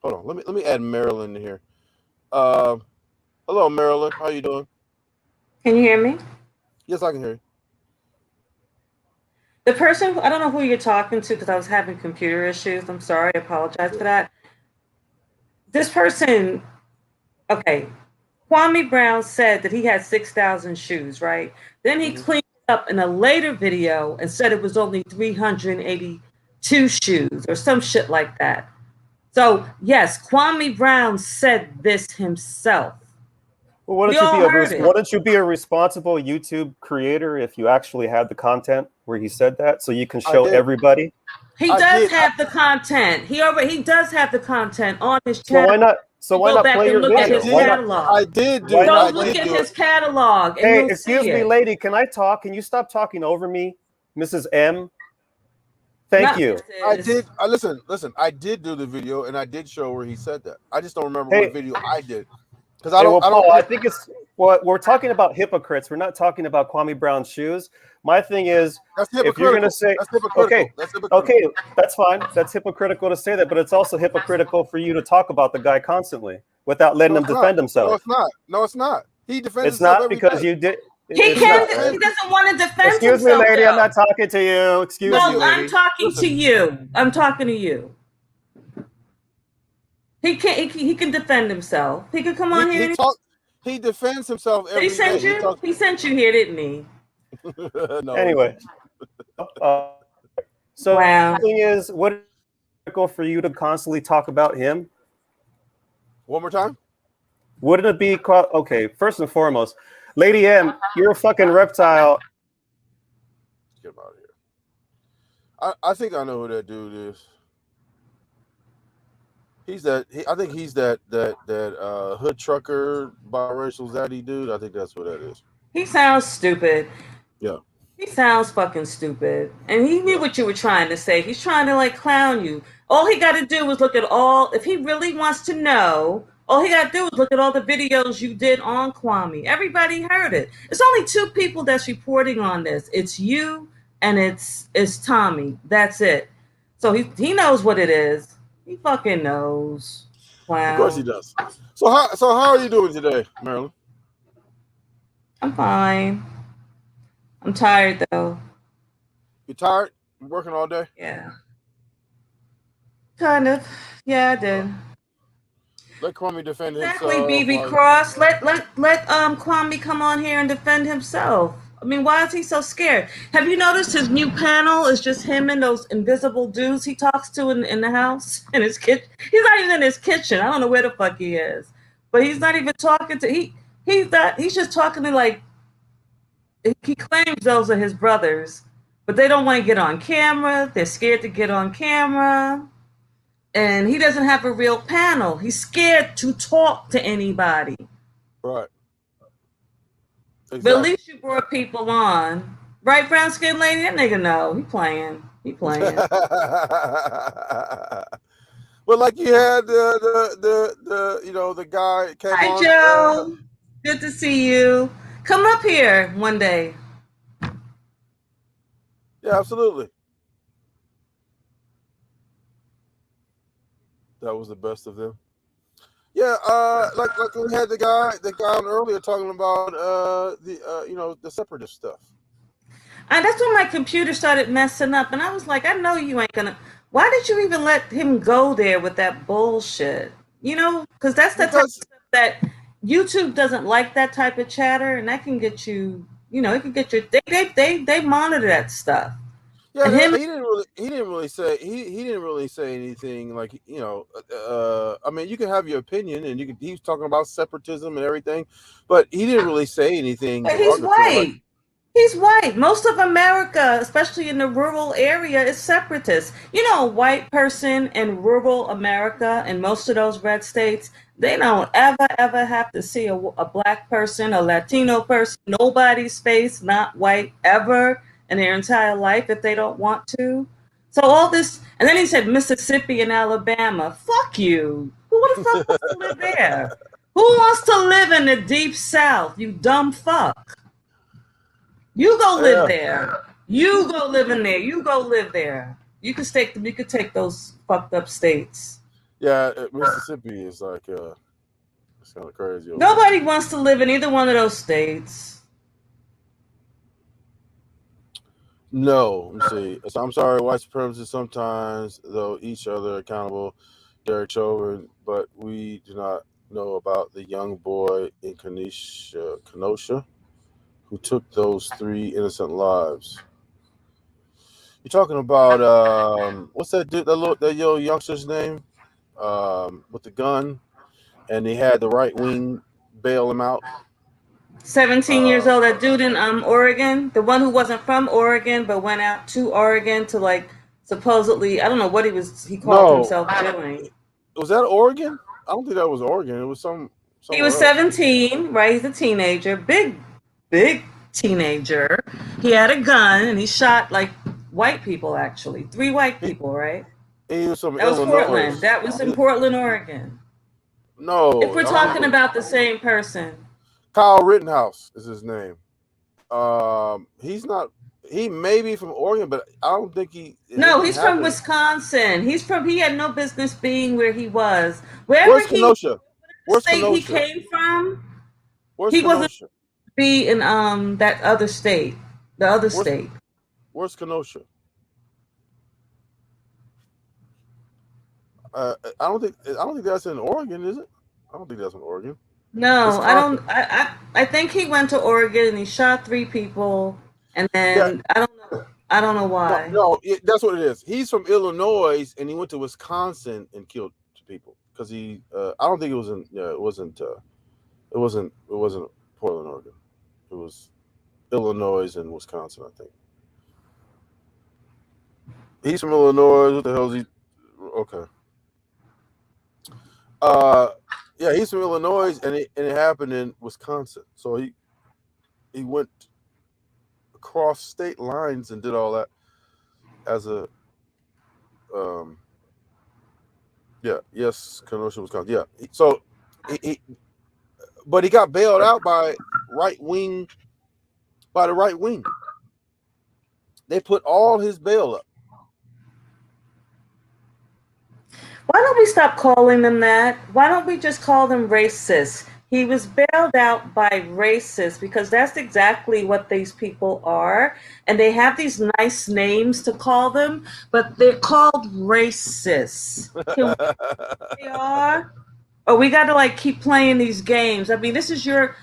Hold on. Let me add Marilyn in here. Hello, Marilyn. How you doing? Can you hear me? Yes, I can hear you. The person, I don't know who you're talking to because I was having computer issues. I'm sorry. I apologize for that. This person, okay. Kwame Brown said that he had 6,000 shoes, right? Then he cleaned it up in a later video and said it was only 382 shoes or some shit like that. So, yes, Kwame Brown said this himself. Well, wouldn't you be a responsible YouTube creator if you actually had the content where he said that, so you can show everybody? He does have the content. He does have the content on his channel. So why not play your video? I did do. Don't look at his catalog. Hey, excuse me, lady. Can I talk? Can you stop talking over me, Mrs. M? Thank you. I did. Listen. I did do the video, and I did show where he said that. I just don't remember what video I did. Because I think it's we're talking about hypocrites. We're not talking about Kwame Brown's shoes. My thing is, if you're going to say, okay, that's fine. That's hypocritical to say that, but it's also hypocritical for you to talk about the guy constantly without letting him defend himself. No, it's not. He defends himself. It's not because you did. He doesn't want to defend himself. Excuse me, lady. I'm not talking to you. Excuse me, lady. No, I'm talking to you. I'm talking to you. He can defend himself. He can come on here. He defends himself Did he every day. send you? Talks. He sent you here, didn't he? No. Anyway, so Wow. the thing is, what is critical for you to constantly talk about him? One more time. Wouldn't it be okay? First and foremost, Lady M, you're a fucking reptile. Let's get him out of here. I think I know who that dude is. He's that. I think he's that hood trucker biracial zaddy dude. I think that's what that is. He sounds stupid. Yeah. He sounds fucking stupid. And he knew what you were trying to say. He's trying to like clown you. All he got to do is look at if he really wants to know, all he got to do is look at all the videos you did on Kwame. Everybody heard it. It's only 2 people that's reporting on this. It's you and it's Tommy. That's it. So he knows what it is. He fucking knows. Wow. Of course he does. So how are you doing today, Marilyn? I'm fine. I'm tired though. You tired? You working all day? Yeah. Kind of. Yeah, I did. Let Kwame defend Exactly, himself. BB Cross. Let Kwame come on here and defend himself. I mean, why is he so scared? Have you noticed his new panel is just him and those invisible dudes he talks to in the house, in his kitchen? He's not even in his kitchen. I don't know where the fuck he is, but he's not even talking to he's just talking to like he claims those are his brothers, but they don't want to get on camera. They're scared to get on camera. And he doesn't have a real panel. He's scared to talk to anybody. Right. Exactly. But at least you brought people on. Right, brown skin lady? That nigga know. He playing. Well, like you had the guy came Hi, on. Joe. Good to see you. Come up here one day. Yeah, absolutely. That was the best of them. Yeah, like we had the guy on earlier talking about the separatist stuff. And that's when my computer started messing up, and I was like, I know you ain't gonna. Why did you even let him go there with that bullshit? Because that's the type of stuff that YouTube doesn't like, that type of chatter, and that can get you. It can get you. They monitor that stuff. Yeah, And him, he didn't really say anything like I mean, you can have your opinion, and he was talking about separatism and everything, but he didn't really say anything. but he's white. He's white. Most of America, especially in the rural area, is separatist. A white person in rural America in most of those red states, they don't ever have to see a black person, a Latino person, nobody's face, not white, ever in their entire life if they don't want to. So all this, and then he said Mississippi and Alabama. Fuck you. Who the fuck wants to live there? Who wants to live in the deep South, you dumb fuck? You go live there. You go live in there. You go live there. You could take those fucked up states. Yeah, Mississippi is like it's kind of crazy. Nobody wants to live in either one of those states. No, let me see. So I'm sorry, white supremacists sometimes, though, each other accountable. Derek Chauvin, but we do not know about the young boy in Kenosha who took those 3 innocent lives. You're talking about what's that dude? That youngster's name with the gun, and he had the right wing bail him out. 17 years old, that dude in Oregon, the one who wasn't from Oregon but went out to Oregon to like supposedly, I don't know what he called himself doing. Was that Oregon? I don't think that was Oregon. It was He was 17, right? He's a teenager, big teenager. He had a gun and he shot like white people, actually 3 white people, right? He was from That was Illinois. Portland. That was in Portland, Oregon. No, if we're talking about the same person. Kyle Rittenhouse is his name. He's not. He may be from Oregon, but I don't think he. No, he's from Wisconsin. He had no business being where he was. Where's Kenosha? Where's state Kenosha? he came from? Where's he Kenosha? wasn't be in that other state. The other state. Where's Kenosha? I don't think that's in Oregon, is it? I don't think that's in Oregon. No, I Wisconsin. don't. I think he went to Oregon and he shot 3 people, and Yeah, then I don't know. I don't know no, why. no, that's what it is. He's from Illinois and he went to Wisconsin and killed 2 people because he. I don't think it was in. Yeah, it wasn't. It wasn't. It wasn't Portland, Oregon. It was Illinois and Wisconsin. I think he's from Illinois. What the hell is he? Okay. Uh, yeah, he's from Illinois, and it happened in Wisconsin. So he went across state lines and did all that as a yeah, yes, Kenosha, Wisconsin. Yeah. So he but he got bailed out by the right wing. They put all his bail up. Why don't we stop calling them that? Why don't we just call them racists? He was bailed out by racists because that's exactly what these people are. And they have these nice names to call them, but they're called racists. Can we they are? Or we got to like keep playing these games. I mean, this is your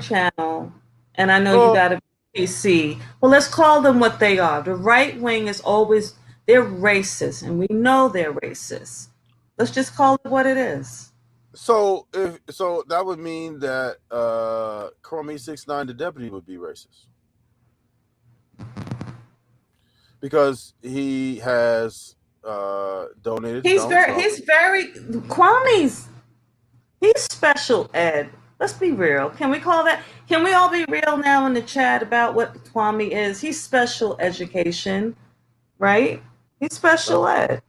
channel, and I know you Well, got to be PC. Well, let's call them what they are. The right wing is always they're racist, and we know they're racist. Let's just call it what it is. so that would mean that Chromie 69 the deputy would be racist. Because he has donated to Donald Trump. He's very Kwame's he's special ed. Let's be real. Can we call that? Can we all be real now in the chat about what Kwame is? He's special education, right? He's special ed.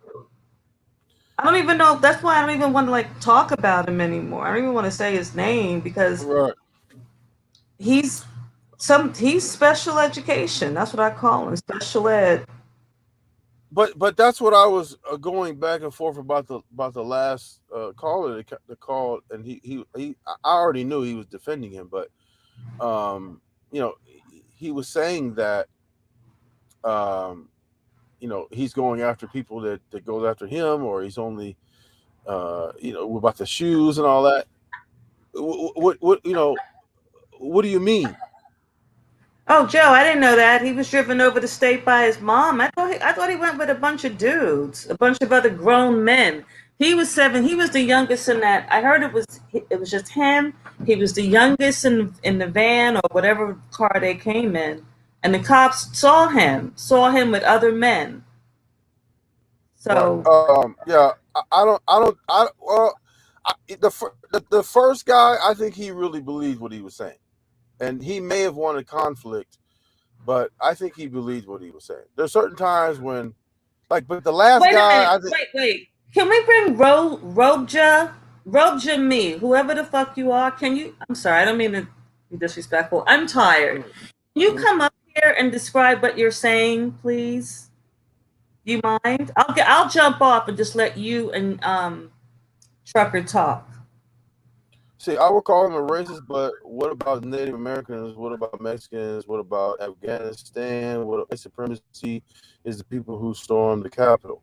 I don't even know. That's why I don't even want to like talk about him anymore. I don't even want to say his name because Right. he's he's special education. That's what I call him, special ed. But that's what I was going back and forth about the last caller that called, and he I already knew he was defending him, but you know, he was saying that you know, he's going after people that goes after him, or he's only you know, about the shoes and all that. What you know, what do you mean? Oh, Joe, I didn't know that. He was driven over the state by his mom. I thought he went with a bunch of dudes, a bunch of other grown men. He was 7. He was the youngest in that. I heard it was just him. He was the youngest in the van or whatever car they came in, and the cops saw him with other men. So Right. Yeah, the first guy, I think he really believed what he was saying, and he may have wanted conflict, but I think he believed what he was saying. There's certain times when, like, but the last wait a guy, minute. I think. Wait. Can we bring Robja me, whoever the fuck you are? Can you? I'm sorry, I don't mean to be disrespectful. I'm tired. Can you come up here and describe what you're saying, please? Do you mind? I'll jump off and just let you and Trucker talk. See, I would call him a racist, but what about Native Americans? What about Mexicans? What about Afghanistan? What white supremacy is the people who stormed the Capitol?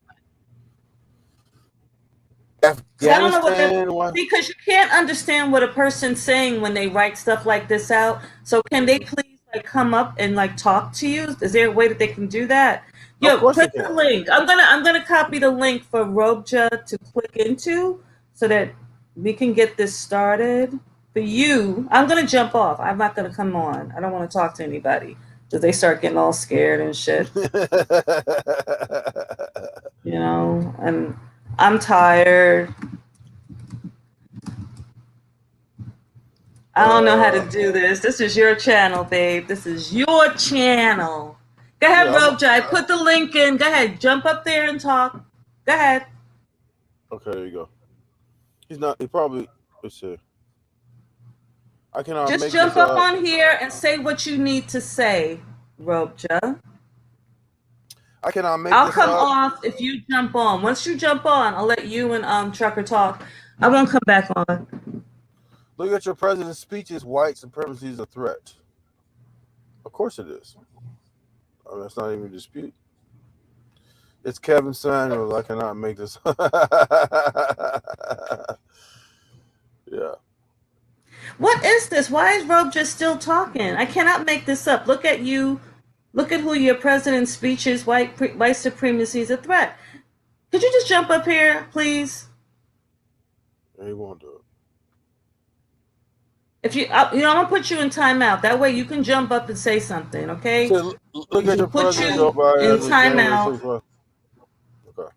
I don't know what that Afghanistan? because you can't understand what a person's saying when they write stuff like this out. So can they please like come up and like talk to you? Is there a way that they can do that? Of Yo, course they put the can. link. I'm gonna copy the link for Robja to click into so that we can get this started. For you, I'm gonna jump off. I'm not gonna come on. I don't want to talk to anybody because they start getting all scared and shit. You know, and I'm tired. I don't know how to do this. This is your channel, babe. This is your channel. Go ahead, Yeah, Robjai. Put the link in. Go ahead. Jump up there and talk. Go ahead. okay, there you go. He's not. He probably. Let's see. I cannot Just make this jump up up. on here and say what you need to say, Robja. I cannot make I'll this come up. off if you jump on. Once you jump on, I'll let you and Trucker talk. I won't come back on. Look at your president's speeches. White supremacy is a threat. Of course it is. I mean, that's not even a dispute. It's Kevin Samuels. I cannot make this. Yeah. What is this? Why is Rob just still talking? I cannot make this up. Look at you. Look at who your president's speech is. White supremacy is a threat. Could you just jump up here, please? He won't do it. If you, I'm gonna put you in timeout. That way you can jump up and say something, okay? So look at your Put president, you Joe Biden, in as a January timeout. 6th. Okay.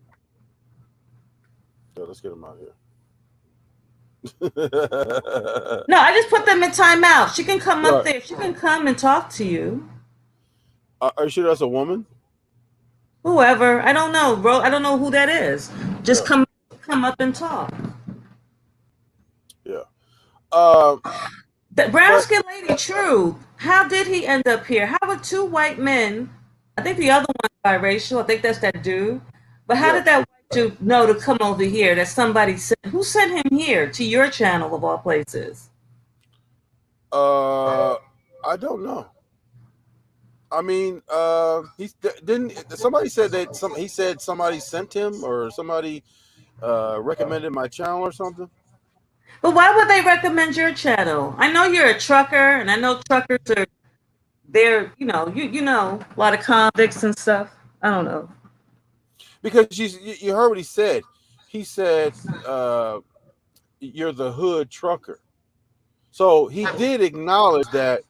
Yeah, let's get him out here. No, I just put them in timeout. She can come up there. She can come and talk to you. Are you sure that's a woman? Whoever. I don't know, bro. I don't know who that is. Just come up and talk. Yeah. The brown skinned lady, true. How did he end up here? How were two white men? I think the other one's biracial. I think that's that dude. But how did that white dude know to come over here? That somebody sent. Who sent him here to your channel of all places? I don't know. I mean, he didn't. Somebody said that he said somebody sent him or somebody recommended my channel or something. But why would they recommend your channel? I know you're a trucker, and I know truckers are. They're, you know, a lot of convicts and stuff. I don't know. Because you heard what he said. He said, "You're the hood trucker." So he did acknowledge that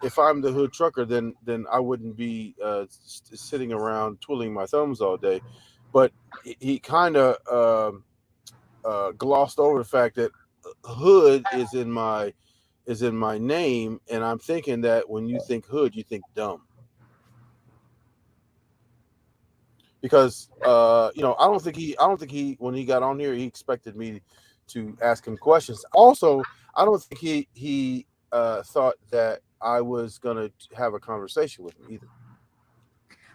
if I'm the hood trucker, then I wouldn't be sitting around twiddling my thumbs all day. But he kind of glossed over the fact that hood is in my name, and I'm thinking that when you think hood, you think dumb. Because I don't think he when he got on here, he expected me to ask him questions. Also, I don't think he thought that I was gonna have a conversation with him either.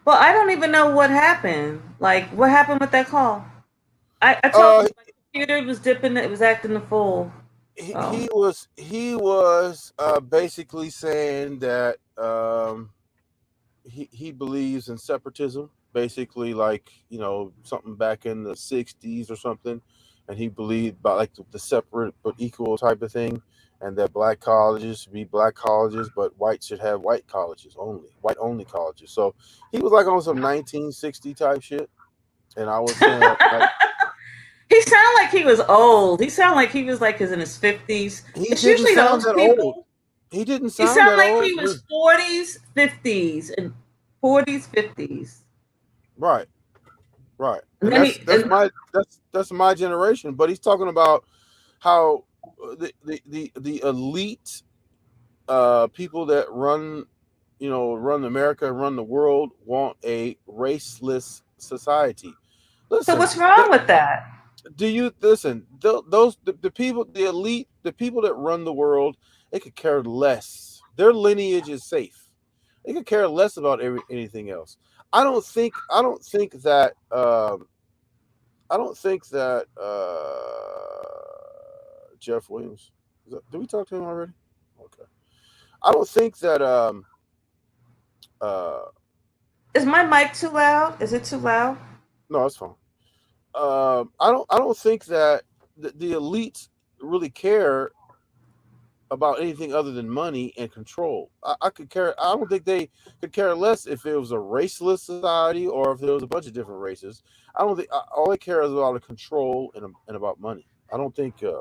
Well, I don't even know what happened. Like, what happened with that call? I told him my computer was dipping. It was acting the fool. He was basically saying that he believes in separatism, basically, like, something back in the 60s or something, and he believed about like the separate but equal type of thing, and that black colleges should be black colleges, but whites should have white colleges only, white only colleges. So he was like on some 1960 type shit, and I was saying like, he sounded like he was old. He sounded like he was like in his 50s. It's usually those people. Old. He didn't sound he sounded that like old. He was 40s, 50s, and 40s, 50s. Right. And that's my generation. But he's talking about how the elite people that run America, run the world, want a raceless society. Listen, so what's wrong with that? Do you listen? The people, the elite, the people that run the world, they could care less. Their lineage is safe. They could care less about anything else. I don't think that Jeff Williams. Did we talk to him already? Okay. I don't think that is my mic too loud? Is it too loud? No, it's fine. I don't think that the elites really care about anything other than money and control. I don't think they could care less if it was a raceless society or if there was a bunch of different races. I don't think all they care is about control and about money. I don't think they.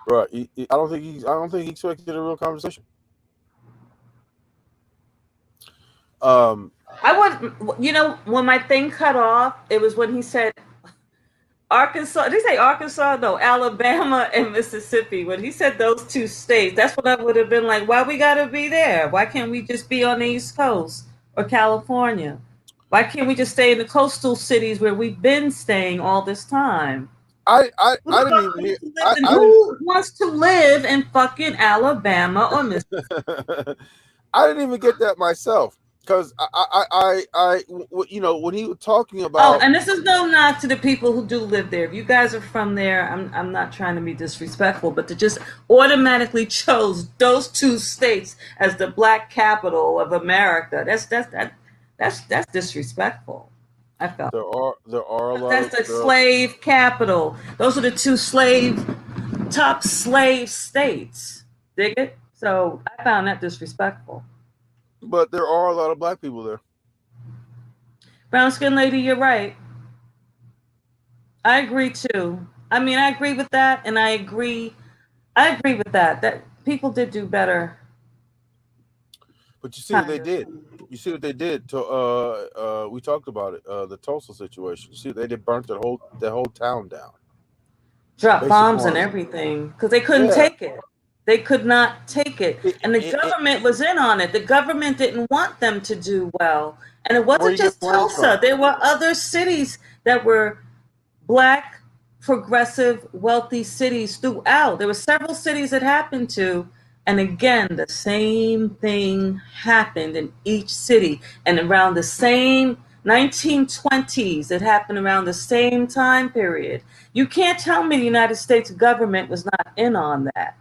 Right. I don't think he expected a real conversation. I would, when my thing cut off, it was when he said Arkansas. Did he say Arkansas? No, Alabama and Mississippi. When he said those two states, that's what I would have been like, why we gotta be there? Why can't we just be on the East Coast or California? Why can't we just stay in the coastal cities where we've been staying all this time? I didn't even hear. Who wants to live in fucking Alabama or Mississippi? I didn't even get that myself. Because when he was talking about. Oh, and this is no knock to the people who do live there. If you guys are from there, I'm not trying to be disrespectful, but to just automatically chose those two states as the black capital of America, that's disrespectful. I felt there are a lot that's the of slave capital. Those are the two top slave states. Dig it? So I found that disrespectful. but there are a lot of black people there. Brown skin lady, you're right. I agree too. I mean, I agree with that, and I agree with that. That people did do better. But you see what they did. You see what they did to we talked about it, the Tulsa situation. You see, they did burnt the whole town down. Drop Based bombs and upon everything because they couldn't yeah, take it. They could not take it, and the government was in on it. The government didn't want them to do well, and it where wasn't you get just money Tulsa. from? There were other cities that were black, progressive, wealthy cities throughout. There were several cities that happened to, and again, the same thing happened in each city. And around the same 1920s, it happened around the same time period. You can't tell me the United States government was not in on that.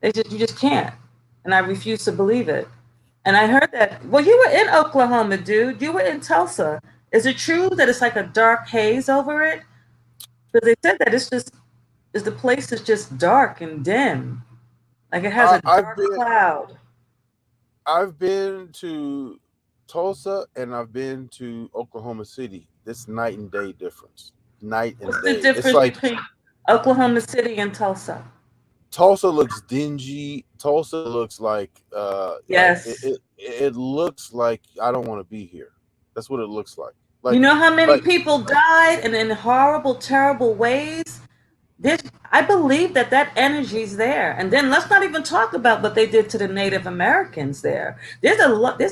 You just can't. And I refuse to believe it. And I heard that, well, you were in Oklahoma, dude. You were in Tulsa. Is it true that it's like a dark haze over it? Because they said that the place is just dark and dim. Like it has a dark cloud. I've been to Tulsa and I've been to Oklahoma City. This night and day difference. Night and What's day. the difference It's like between Oklahoma City and Tulsa? Tulsa looks dingy. Tulsa looks like Yes. it looks like I don't want to be here. That's what it looks like. You know how many like people died and in horrible, terrible ways? I believe that energy's there. And then let's not even talk about what they did to the Native Americans there. There's a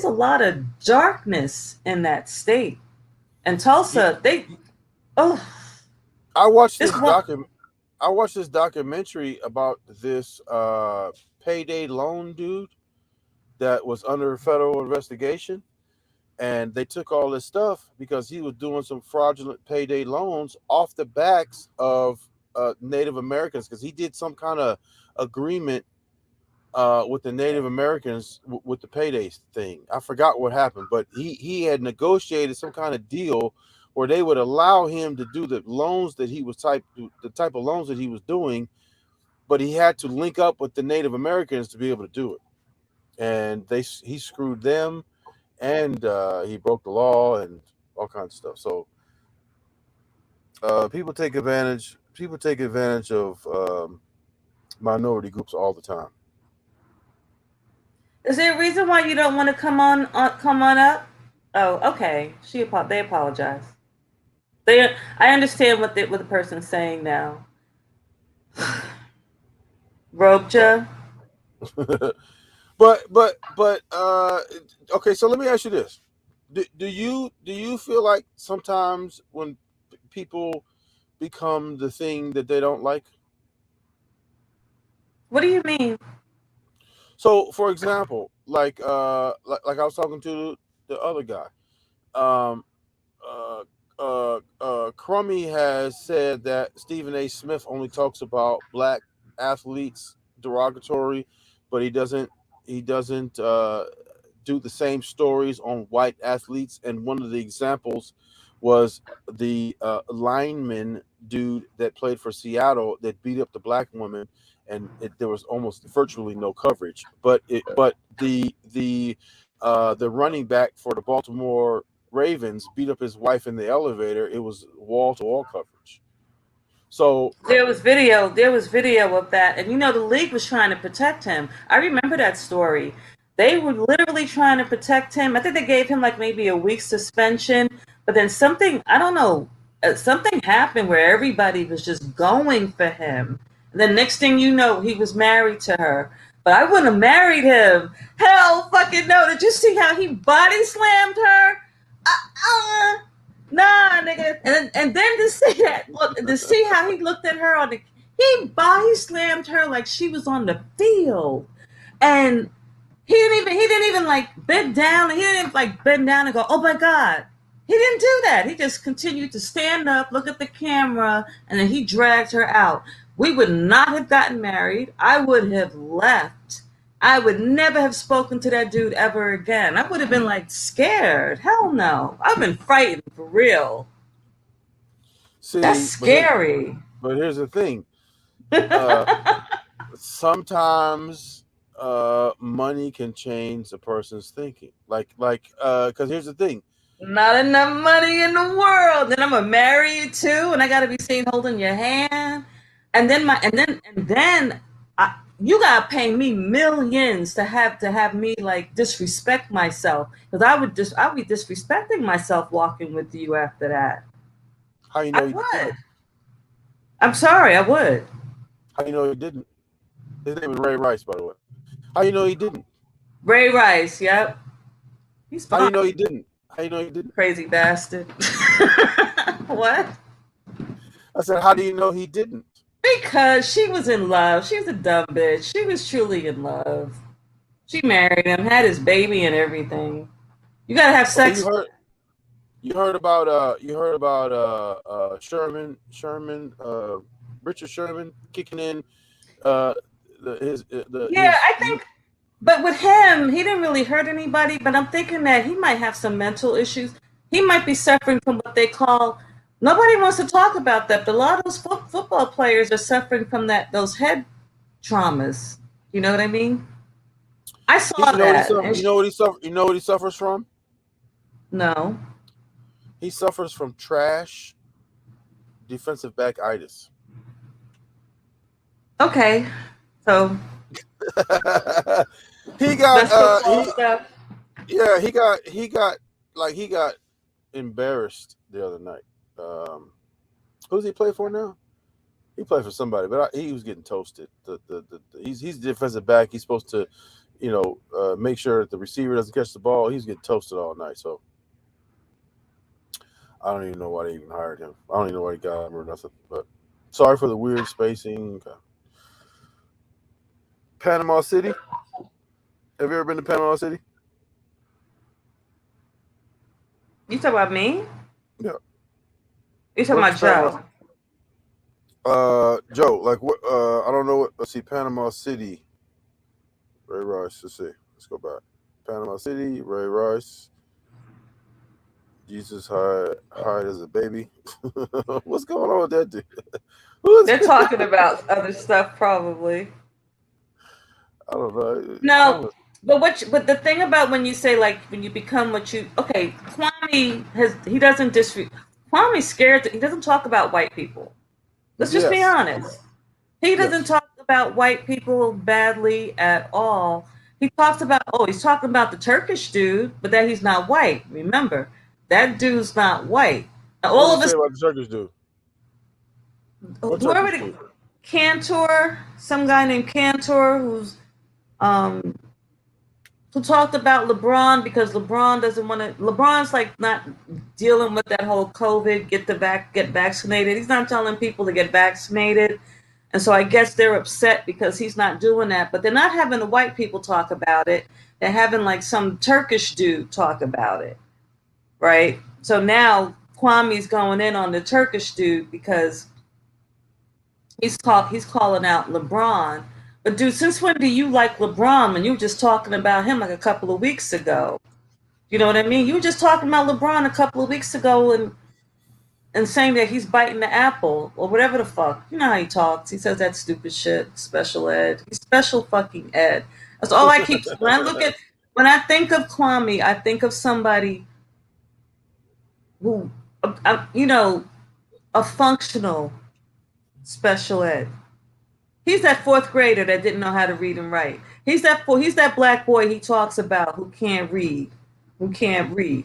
lot of darkness in that state. And Tulsa, I watched this documentary about this payday loan dude that was under federal investigation, and they took all this stuff because he was doing some fraudulent payday loans off the backs of Native Americans, because he did some kind of agreement with the Native Americans with the payday thing. I forgot what happened, but he had negotiated some kind of deal where they would allow him to do the loans that the type of loans that he was doing, but he had to link up with the Native Americans to be able to do it. And he screwed them, and he broke the law and all kinds of stuff. So people take advantage of minority groups all the time. Is there a reason why you don't want to come on up? Oh, okay. They apologize. I understand what the person's saying now. Ropeja. but okay, so let me ask you this. Do you feel like sometimes when people become the thing that they don't like? What do you mean? So, for example, like I was talking to the other guy. Crummy has said that Stephen A. Smith only talks about black athletes derogatory, but he doesn't do the same stories on white athletes. And one of the examples was the lineman dude that played for Seattle that beat up the black woman, and there was almost virtually no coverage. But the running back for the Baltimore Ravens beat up his wife in the elevator. It was wall to wall coverage. So there was video of that, and the league was trying to protect him. I remember that story. They were literally trying to protect him. I think they gave him like maybe a week suspension, but then something happened where everybody was just going for him. And the next thing you know, he was married to her. But I wouldn't have married him. Hell fucking no. Did you see how he body slammed her? Nah, nigga. And then to see how he looked at her he body slammed her like she was on the field. And he didn't even like bend down. He didn't like bend down and go, oh my God. He didn't do that. He just continued to stand up, look at the camera, and then he dragged her out. We would not have gotten married. I would have left. I would never have spoken to that dude ever again. I would have been like scared. Hell no. I've been frightened for real. That's See, scary. but here's the thing. Sometimes money can change a person's thinking. Because here's the thing. Not enough money in the world. Then I'm gonna marry you too, and I gotta be seen holding your hand. And then you gotta pay me millions to have me like disrespect myself, because I would be disrespecting myself walking with you after that. How you I know he would. didn't? I'm sorry, I would. How you know he didn't? His name is Ray Rice, by the way. How you know he didn't? Ray Rice, yep. He's How you fine. know he didn't? How you know he didn't? Crazy bastard. What? I said, how do you know he didn't? Because she was in love. She was a dumb bitch. She was truly in love. She married him, had his baby and everything. You gotta have Okay, sex. you heard about Richard Sherman kicking in Yeah, I think, but with him, he didn't really hurt anybody. But I'm thinking that he might have some mental issues. He might be suffering from what they call. Nobody wants to talk about that, but a lot of those football players are suffering from those head traumas. You know what I mean? I saw you know what he that. suffers. You know what he suffer. You know what he suffers from? No. He suffers from trash defensive back-itis. Okay. So he got that's football stuff. Yeah, he got embarrassed the other night. Who's he play for now? He played for somebody, but he was getting toasted. He's defensive back. He's supposed to, make sure that the receiver doesn't catch the ball. He's getting toasted all night. So I don't even know why they even hired him. I don't even know why he got him or nothing. But sorry for the weird spacing. Panama City. Have you ever been to Panama City? You talking about me? Yeah. You talking about Joe? Joe, like what? I don't know what. Let's see, Panama City. Ray Rice. Let's see. Let's go back. Panama City. Ray Rice. Jesus hide as a baby. What's going on with that dude? They're talking about other stuff, probably. I don't know. No, but the thing about when you say like when you become what you Kwame's scared. He doesn't talk about white people. Let's just be honest. He doesn't talk about white people badly at all. He's talking about the Turkish dude, but that he's not white. Remember, that dude's not white. Now, all of us. What the Turkish dude? Whoever Cantor, some guy named Cantor, who talked about LeBron because LeBron doesn't want to. LeBron's like not dealing with that whole COVID, get vaccinated. He's not telling people to get vaccinated. And so I guess they're upset because he's not doing that. But they're not having the white people talk about it. They're having like some Turkish dude talk about it. Right? So now Kwame's going in on the Turkish dude because he's calling out LeBron. But dude, since when do you like LeBron? And you were just talking about him like a couple of weeks ago. You know what I mean? You were just talking about LeBron a couple of weeks ago and saying that he's biting the apple or whatever the fuck. You know how he talks. He says that stupid shit, special ed. He's special fucking ed. That's all I keep. When I think of Kwame, I think of somebody who, a functional special ed. He's that fourth grader that didn't know how to read and write. He's that black boy he talks about who can't read.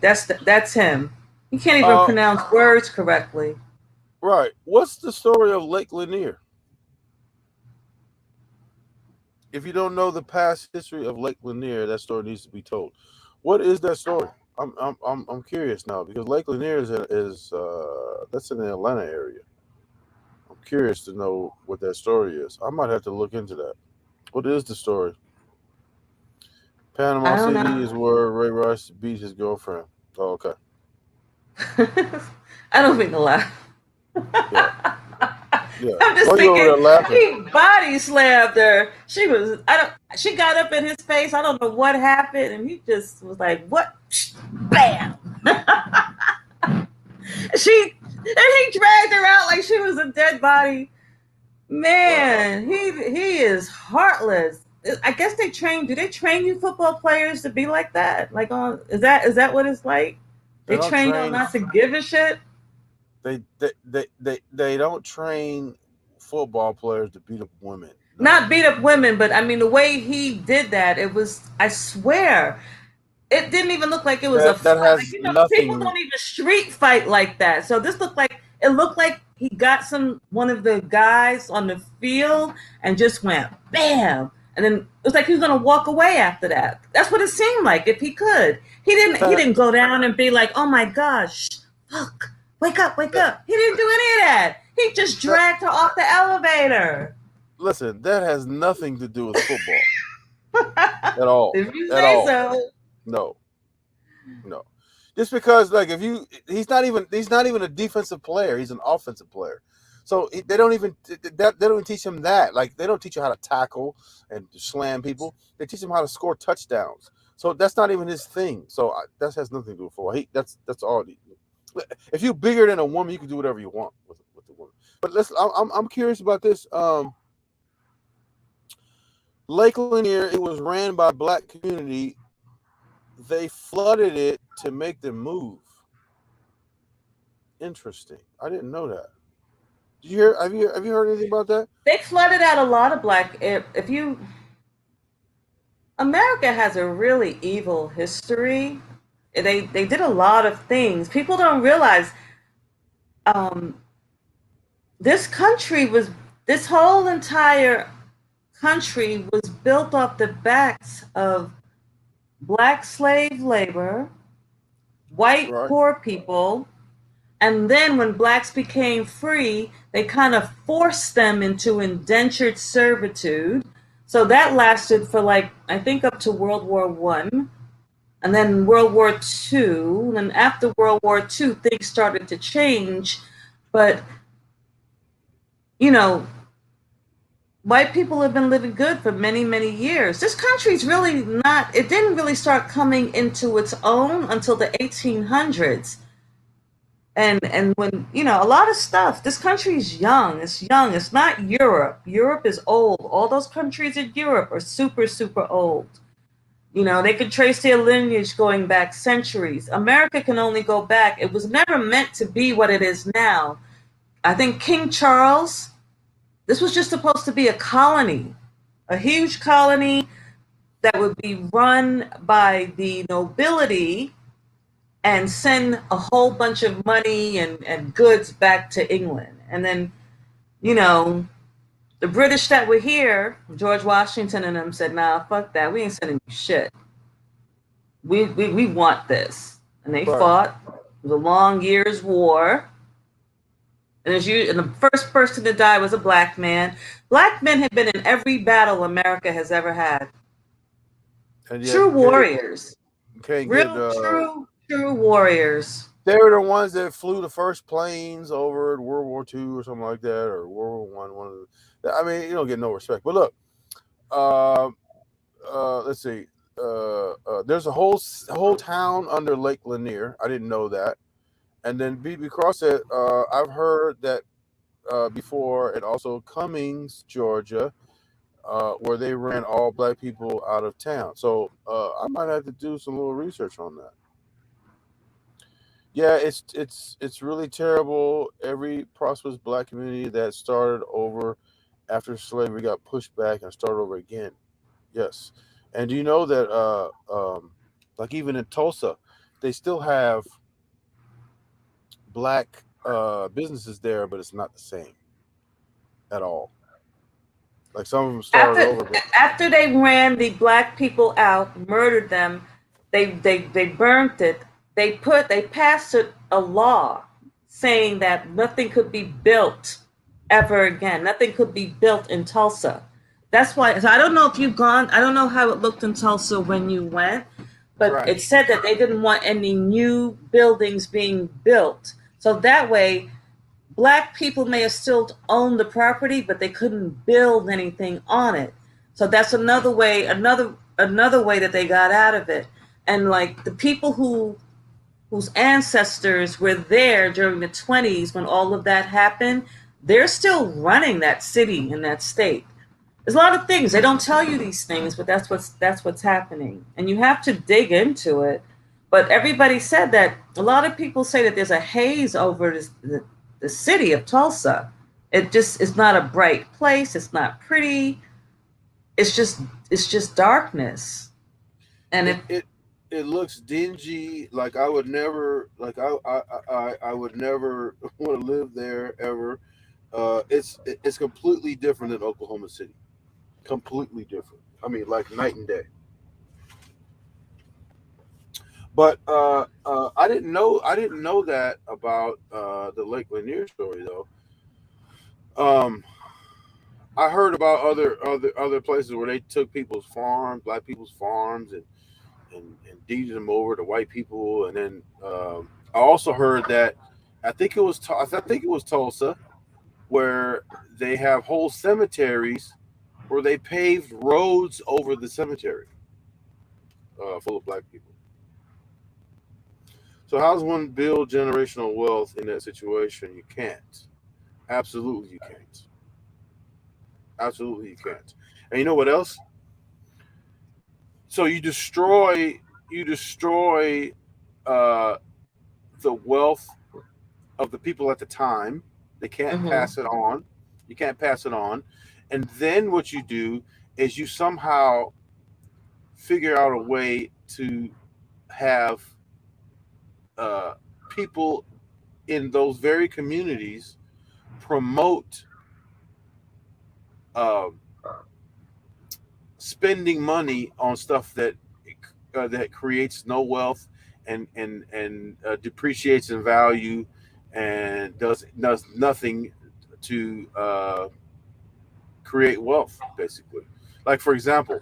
That's him. He can't even pronounce words correctly. Right. What's the story of Lake Lanier? If you don't know the past history of Lake Lanier, that story needs to be told. What is that story? I'm curious now because Lake Lanier is that's in the Atlanta area. I'm curious to know what that story is. I might have to look into that. What is the story? Panama City is where Ray Rice beat his girlfriend. Oh, okay. I don't mean to laugh. Yeah. I'm just Why you over there thinking laughing? he body slammed her. She got up in his face. I don't know what happened, and he just was like, "What?" Bam. He dragged her out like she was a dead body. Man, he is heartless. I guess they train. Do they train you football players to be like that? Like is that what it's like? They They don't train y'all train. not to give a shit. They don't train football players to beat up women. No. Not beat up women, but I mean the way he did that, it was. I swear, it didn't even look like it was a That fight. Like has people nothing. don't even street fight like that. So this looked like he got one of the guys on the field and just went bam, and then it was like he was gonna walk away after that. That's what it seemed like. If he could, he didn't go down and be like, oh my gosh, fuck, wake up, wake up. He didn't do any of that. He just dragged her off the elevator. Listen, that has nothing to do with football at all. If you At say all. so. No. Just because, like, he's not even a defensive player. He's an offensive player. So they don't even teach him that. Like, they don't teach you how to tackle and slam people. They teach him how to score touchdowns. So that's not even his thing. So that has nothing to do with football. That's all. If you're bigger than a woman, you can do whatever you want with the woman. But I'm curious about this. Lake Lanier, it was ran by a black community. They flooded it to make them move. Interesting. I didn't know that. Did you hear? Have you heard anything about that? They flooded out a lot of black. America has a really evil history. They did a lot of things. People don't realize. This whole entire country was built off the backs of black slave labor, white Right. poor people, and then when blacks became free, they kind of forced them into indentured servitude. So that lasted for I think up to World War One, and then World War Two. And after World War Two, things started to change, but white people have been living good for many, many years. This country's really not, it didn't really start coming into its own until the 1800s. And when, a lot of stuff, this country's young. It's young. It's not Europe. Europe is old. All those countries in Europe are super, super old. They could trace their lineage going back centuries. America can only go back. It was never meant to be what it is now. I think King Charles, this was just supposed to be a colony, a huge colony that would be run by the nobility and send a whole bunch of money and goods back to England. And then, the British that were here, George Washington and them said, nah, fuck that. We ain't sending you shit. We want this. And they fought. It was a long year's war. And the first person to die was a black man. Black men have been in every battle America has ever had. And yet, True warriors. True warriors. They were the ones that flew the first planes over at World War II or something like that, or World War I. One of the, I mean, you don't get no respect. But look, let's see. There's a whole town under Lake Lanier. I didn't know that. And then across it, I've heard that before, and also Cummings, Georgia, where they ran all black people out of town. So I might have to do some little research on that. Yeah, it's really terrible. Every prosperous black community that started over after slavery got pushed back and started over again. Yes, and do you know that like even in Tulsa, they still have black businesses there, but it's not the same at all. Like some of them started over. After they ran the black people out, murdered them, they burnt it. They passed a law saying that nothing could be built ever again. Nothing could be built in Tulsa. That's why. So I don't know if you've gone. I don't know how it looked in Tulsa when you went, but It said that they didn't want any new buildings being built. So that way, black people may have still owned the property, but they couldn't build anything on it. So that's another way that they got out of it. And like the people whose ancestors were there during the 20s when all of that happened, they're still running that city and that state. There's a lot of things they don't tell you these things, but that's what's happening, and you have to dig into it. But everybody said that a lot of people say that there's a haze over the city of Tulsa. It just is not a bright place. It's not pretty. It's just darkness, and it looks dingy. Like I would never I would never want to live there ever. It's completely different than Oklahoma City. Completely different. I mean, like night and day. But I didn't know that about the Lake Lanier story though. I heard about other places where they took people's farms, black people's farms, and deeded them over to white people, and then I also heard that I think it was Tulsa, where they have whole cemeteries where they paved roads over the cemetery full of black people. So how does one build generational wealth in that situation? You can't. Absolutely you can't. Absolutely you can't. And you know what else? So you destroy the wealth of the people at the time. They can't pass it on. You can't pass it on. And then what you do is you somehow figure out a way to have people in those very communities promote spending money on stuff that creates no wealth and depreciates in value and does nothing to create wealth, basically. Like for example,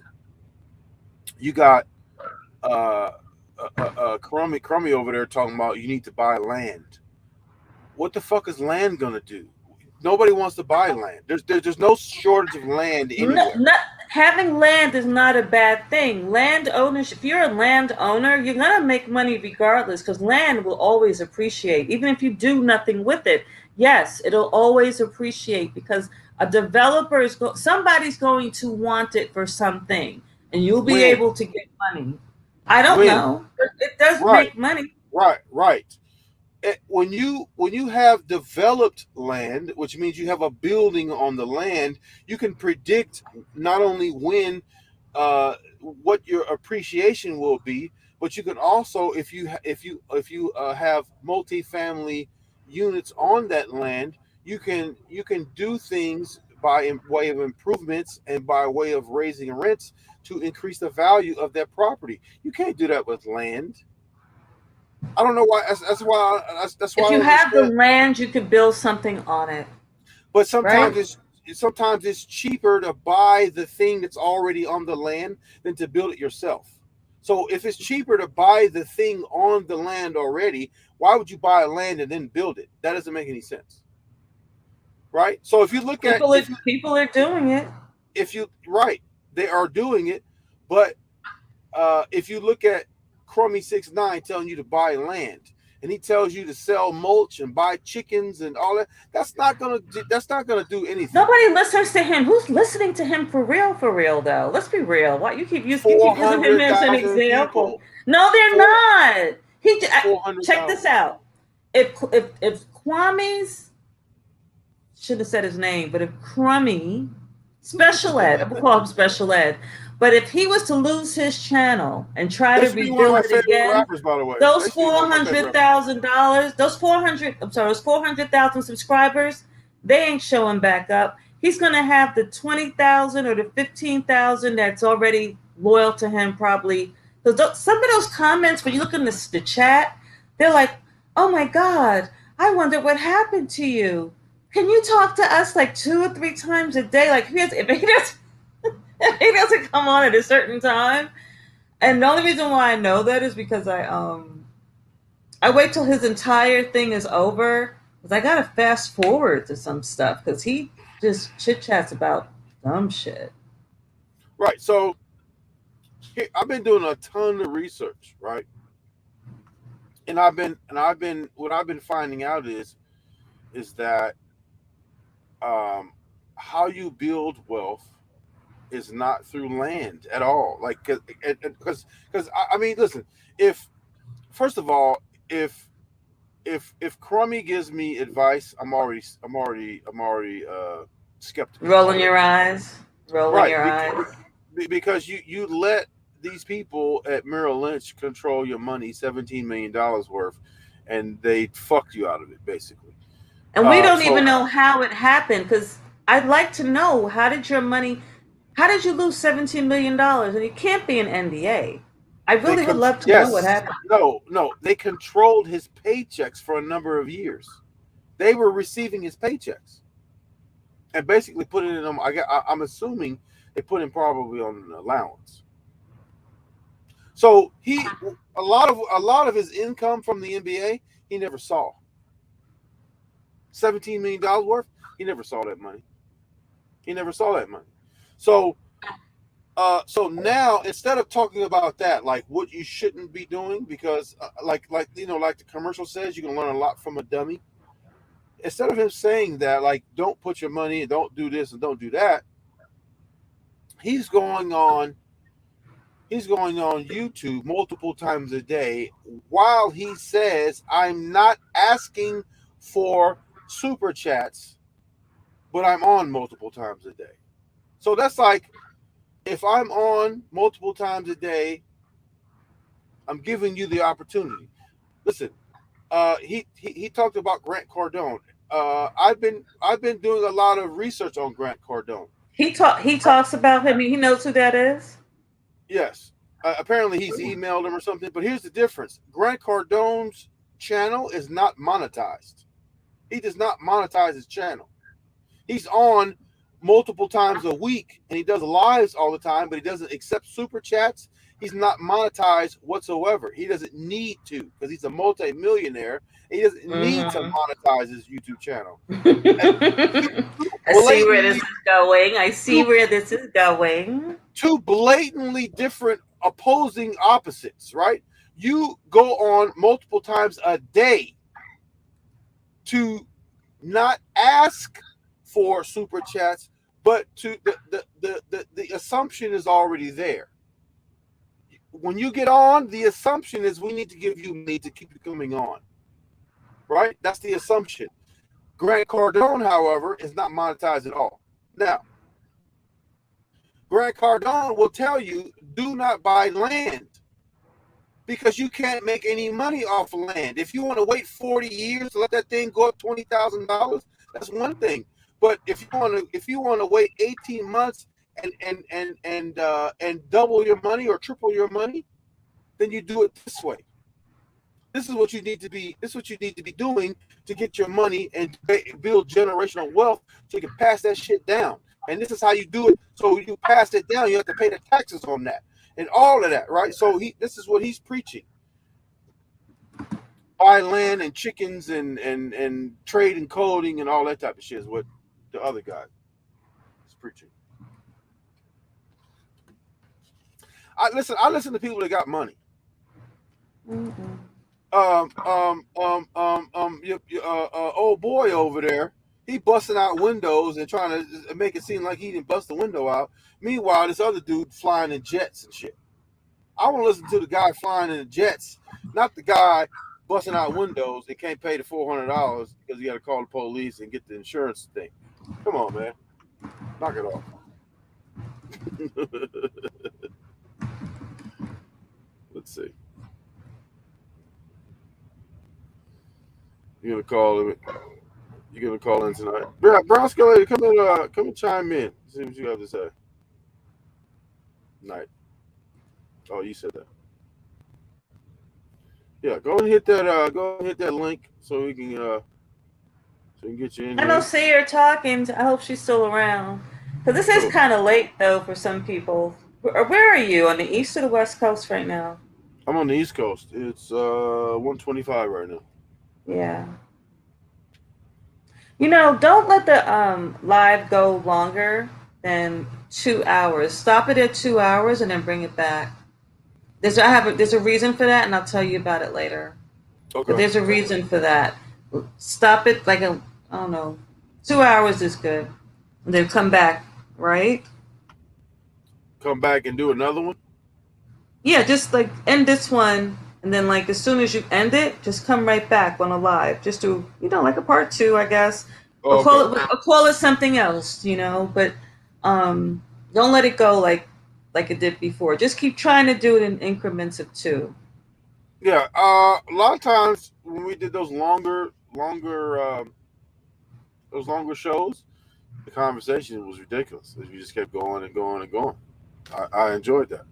you got Crummy over there talking about you need to buy land. What the fuck is land gonna do? Nobody wants to buy land. There's no shortage of land anywhere. Having land is not a bad thing. Land ownership, if you're a land owner, you're gonna make money regardless, because land will always appreciate, even if you do nothing with it. Yes, it'll always appreciate, because a developer somebody's going to want it for something, and you'll be able to get money. I don't know, but it does make money. Right. When you have developed land, which means you have a building on the land, you can predict not only when what your appreciation will be, but you can also, if you have multifamily units on that land, you can do things by way of improvements and by way of raising rents to increase the value of that property. You can't do that with land. I don't know why. That's why. If you have the land, you could build something on it. But sometimes it's cheaper to buy the thing that's already on the land than to build it yourself. So if it's cheaper to buy the thing on the land already, why would you buy land and then build it? That doesn't make any sense, right? So if you look at people are doing it. They are doing it, but if you look at Crummy 69 telling you to buy land, and he tells you to sell mulch and buy chickens and all that, that's not gonna do anything. Nobody listens to him. Who's listening to him for real though? Let's be real. Why you keep using him as an example? People. No, they're not. Check this out. If Kwame's, should have said his name, but if Crummy special ed, I'm gonna call him special ed. But if he was to lose his channel and try to rebuild it again, rappers, by the way. Those $400,000 400,000 subscribers, they ain't showing back up. He's gonna have the 20,000 or the 15,000 that's already loyal to him, probably. Because some of those comments, when you look in the chat, they're like, "Oh my God, I wonder what happened to you. Can you talk to us like 2 or 3 times a day?" Like if he doesn't come on at a certain time. And the only reason why I know that is because I wait till his entire thing is over. Because I gotta fast forward to some stuff because he just chit chats about dumb shit. Right. So I've been doing a ton of research, right? And what I've been finding out is that how you build wealth is not through land at all. Like, because I mean, listen, if first of all, if Crummy gives me advice, I'm already skeptical. Rolling your eyes. Rolling Right, your eyes. because you let these people at Merrill Lynch control your money, $17 million worth, and they fucked you out of it basically. And we don't So even know how it happened because I'd like to know how did you lose $17 million? And it can't be an NDA. I really would love to know what yes, happened. no, they controlled his paychecks for a number of years. They were receiving his paychecks and basically putting it in. I'm assuming they put him probably on an allowance. So a lot of his income from the NBA he never saw. $17 million worth, he never saw that money. He never saw that money. So so now instead of talking about that, like what you shouldn't be doing, because like the commercial says, you can learn a lot from a dummy. Instead of him saying that, like, don't put your money and don't do this and don't do that, he's going on YouTube multiple times a day while he says, I'm not asking for super chats, but I'm on multiple times a day. So that's like, if I'm on multiple times a day, I'm giving you the opportunity. Listen, he talked about Grant Cardone. I've been doing a lot of research on Grant Cardone. He talks about him. He knows who that is. Yes. Apparently he's emailed him or something. But here's the difference. Grant Cardone's channel is not monetized. He does not monetize his channel. He's on multiple times a week and he does lives all the time, but he doesn't accept super chats. He's not monetized whatsoever. He doesn't need to because he's a multi-millionaire. He doesn't need to monetize his YouTube channel. I see where this is going. I see where this is going. Two blatantly different opposing opposites, right? You go on multiple times a day to not ask for super chats, but to the assumption is already there. When you get on, the assumption is we need to give you money to keep you coming on, right? That's the assumption. Grant Cardone, however, is not monetized at all. Now, Grant Cardone will tell you, do not buy land because you can't make any money off land. If you want to wait 40 years to let that thing go up $20,000, that's one thing. But if you want to wait 18 months and double your money or triple your money, then you do it this way. This is what you need to be. This is what you need to be doing to get your money and build generational wealth, so you can pass that shit down. And this is how you do it. So you pass it down, you have to pay the taxes on that and all of that, right? So this is what he's preaching: buy land and chickens and trade and coding and all that type of shit is what the other guy is preaching. I listen to people that got money. Old boy over there, he busting out windows and trying to make it seem like he didn't bust the window out. Meanwhile, this other dude flying in jets and shit. I want to listen to the guy flying in the jets, not the guy busting out windows and can't pay the $400 because he got to call the police and get the insurance thing. Come on, man, knock it off. Let's see. You're gonna call in tonight. Brown Skeleton, come and chime in. See what you have to say. Night. Oh, you said that. Yeah, go and hit that link so we can get you in. I don't see her talking. I hope she's still around. Because this is kind of late though for some people. Where are you, on the east or the west coast right now? I'm on the East Coast. It's 1:25 right now. Yeah. Don't let the live go longer than 2 hours. Stop it at 2 hours and then bring it back. There's a reason for that, and I'll tell you about it later. But Okay. there's a reason for that. Stop it like I don't know, 2 hours is good. And then come back, right? Come back and do another one. Yeah, just like end this one, and then like as soon as you end it, just come right back on a live. Just do like a part two, I guess, or Okay. call it something else, But don't let it go like it did before. Just keep trying to do it in increments of two. Yeah. A lot of times when we did those longer shows, the conversation was ridiculous. We just kept going and going and going. I enjoyed that.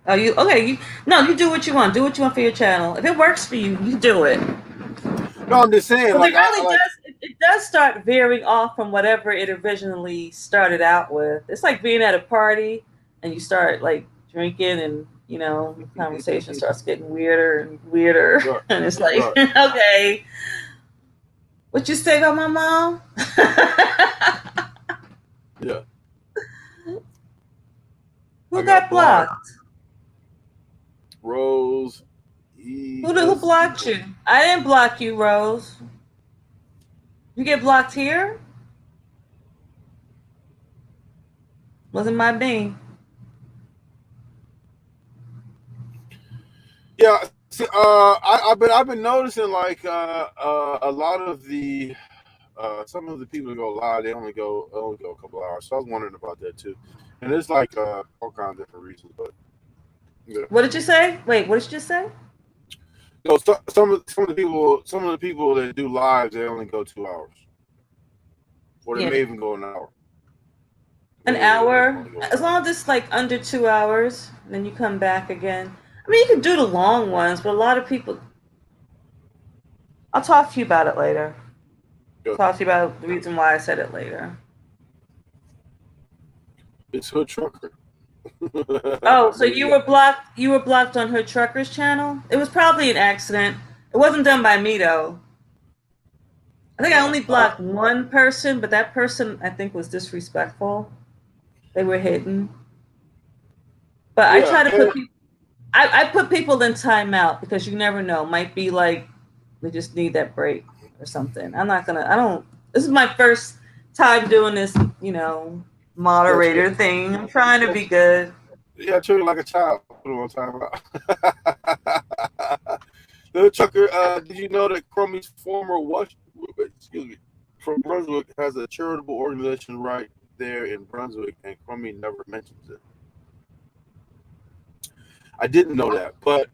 Are you okay? You do what you want. Do what you want for your channel. If it works for you, you do it. No, I'm just saying, Because like it really does. It does start veering off from whatever it originally started out with. It's like being at a party and you start like drinking, and the conversation starts getting weirder and weirder, right, and it's like, right. okay, what you say about my mom? Yeah. Who I got got blocked. blocked? Rose. Who blocked you? I didn't block you, Rose. You get blocked here? Wasn't my name. Yeah. See, I've been noticing like a lot of the some of the people that go live, they only go a couple hours. So I was wondering about that too. And it's like all kinds of different reasons, but yeah. What did you say? Wait, what did you just say? Some of the people that do lives, they only go 2 hours, or they Yeah. may even go an hour. An hour, as long as it's like under 2 hours, then you come back again. I mean, you can do the long ones, but a lot of people. I'll talk to you about it later. Yeah. Talk to you about the reason why I said it later. It's Hood Trucker. Oh, so you were blocked. You were blocked on her trucker's channel. It was probably an accident. It wasn't done by me though. I think I only blocked one person, but that person I think was disrespectful. They were hidden. But I try to put people. I put people in timeout because you never know. Might be like they just need that break or something. I don't. This is my first time doing this, moderator thing. I'm trying to be good. Yeah, I treat her like a child. Put her on time out. The trucker, did you know that Crummie's from Brunswick has a charitable organization right there in Brunswick, and Crummie never mentions it. I didn't know that, but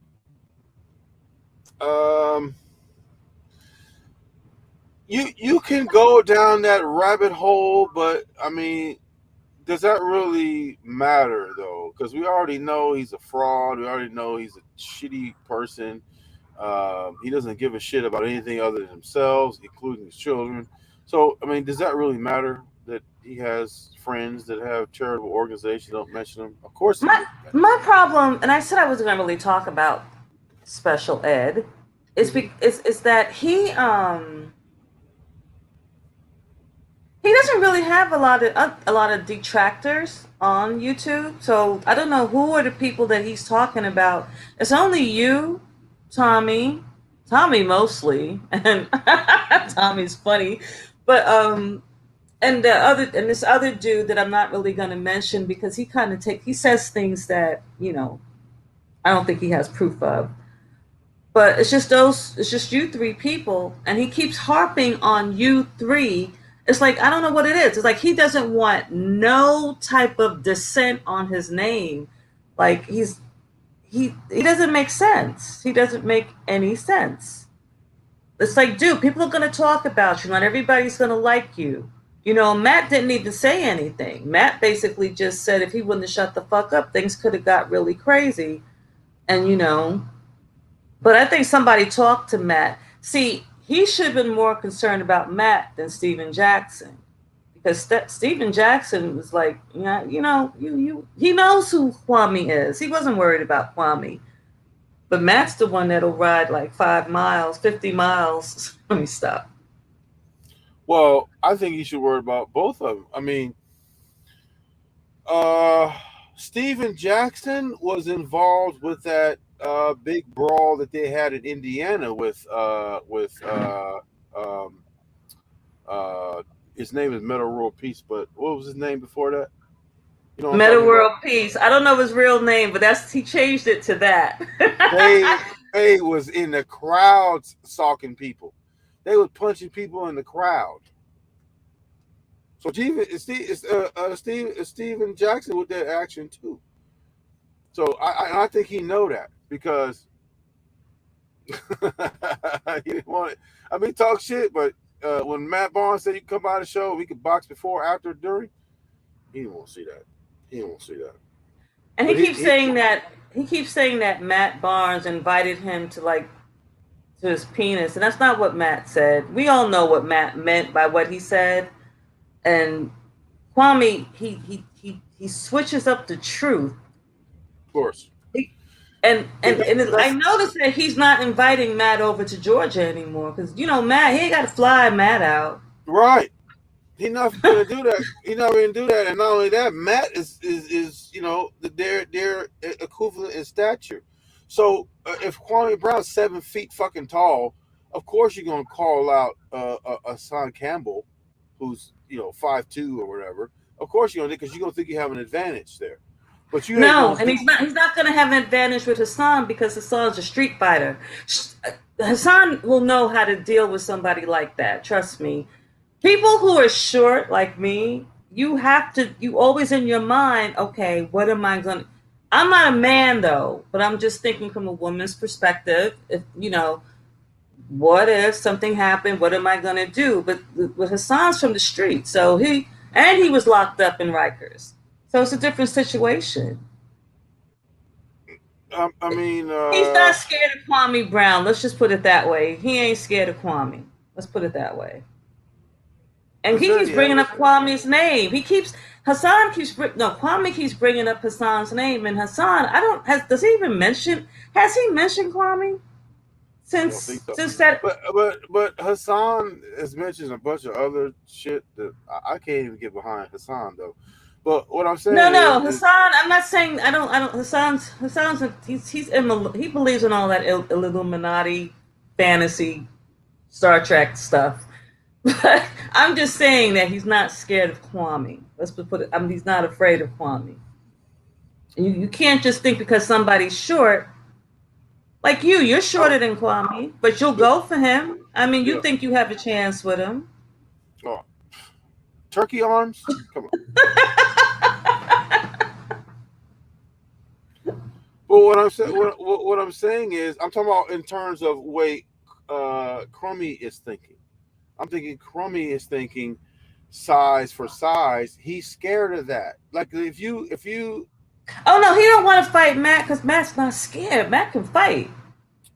you can go down that rabbit hole, but I mean, does that really matter though? Because we already know he's a fraud. We already know he's a shitty person. He doesn't give a shit about anything other than himself, including his children. So, I mean, does that really matter that he has friends that have charitable organizations? Don't mention them. Of course. My problem, and I said I wasn't going to really talk about special ed, is that he doesn't really have a lot of detractors on YouTube. So I don't know who are the people that he's talking about. It's only you, Tommy mostly, and Tommy's funny, but and this other dude that I'm not really going to mention because he says things that I don't think he has proof of. But it's just you three people, and he keeps harping on you three. It's like, I don't know what it is. It's like he doesn't want no type of dissent on his name. Like he doesn't make sense. He doesn't make any sense. It's like, dude, people are gonna talk about you. Not everybody's gonna like you. Matt didn't even say anything. Matt basically just said if he wouldn't have shut the fuck up, things could have got really crazy. And but I think somebody talked to Matt. See, he should have been more concerned about Matt than Steven Jackson, because Steven Jackson was like, he knows who Kwame is. He wasn't worried about Kwame, but Matt's the one that'll ride like 5 miles, 50 miles. Let me stop. Well, I think you should worry about both of them. I mean, uh, Steven Jackson was involved with that big brawl that they had in Indiana with um, uh, his name is Metal World Peace, but what was his name before that? You know what I'm Meta talking about? World Peace. I don't know his real name, but he changed it to that. They was in the crowds stalking people. They was punching people in the crowd. So Steven Jackson with that action too. So I think he know that because he didn't want it. I mean, talk shit, but when Matt Barnes said you come by the show, we could box before, after, during, he didn't want to see that. He didn't want to see that. And But he keeps saying that Matt Barnes invited him to his penis, and that's not what Matt said. We all know what Matt meant by what he said. And Kwame, he switches up the truth. of course. I noticed that he's not inviting Matt over to Georgia anymore because Matt, he ain't got to fly Matt out. Right. He's not gonna do that. He's not gonna do that. And not only that, Matt is they're equivalent in stature. So if Kwame Brown's 7 feet fucking tall, of course you're gonna call out Son Campbell, who's 5'2" or whatever. Of course you're gonna, because you're gonna think you have an advantage there. But you ain't No, gonna and he's not going to have an advantage with Hassan because Hassan's a street fighter. Hassan will know how to deal with somebody like that. Trust me. People who are short like me, you always in your mind, okay, what am I going to, I'm not a man though, but I'm just thinking from a woman's perspective. If, what if something happened? What am I going to do? But with Hassan's from the street. So he was locked up in Rikers. So it's a different situation. I mean, He's not scared of Kwame Brown. Let's just put it that way. He ain't scared of Kwame. Let's put it that way. And he keeps bringing up Kwame's name. Kwame keeps bringing up Hassan's name. And Hassan, has he mentioned Kwame? Since that. But Hassan has mentioned a bunch of other shit that I can't even get behind Hassan though. But what I'm saying Hassan. I'm not saying I don't. Hassan's. He believes in all that Illuminati fantasy, Star Trek stuff. But I'm just saying that he's not scared of Kwame. Let's put it. He's not afraid of Kwame. You can't just think because somebody's short. Like you're shorter than Kwame, but you'll go for him. I mean, you think you have a chance with him. Oh, turkey arms? Come on. But what I'm saying is, I'm talking about in terms of way Crummy is thinking. I'm thinking Crummy is thinking size for size. He's scared of that. Like if you Oh no, he don't want to fight Matt because Matt's not scared. Matt can fight.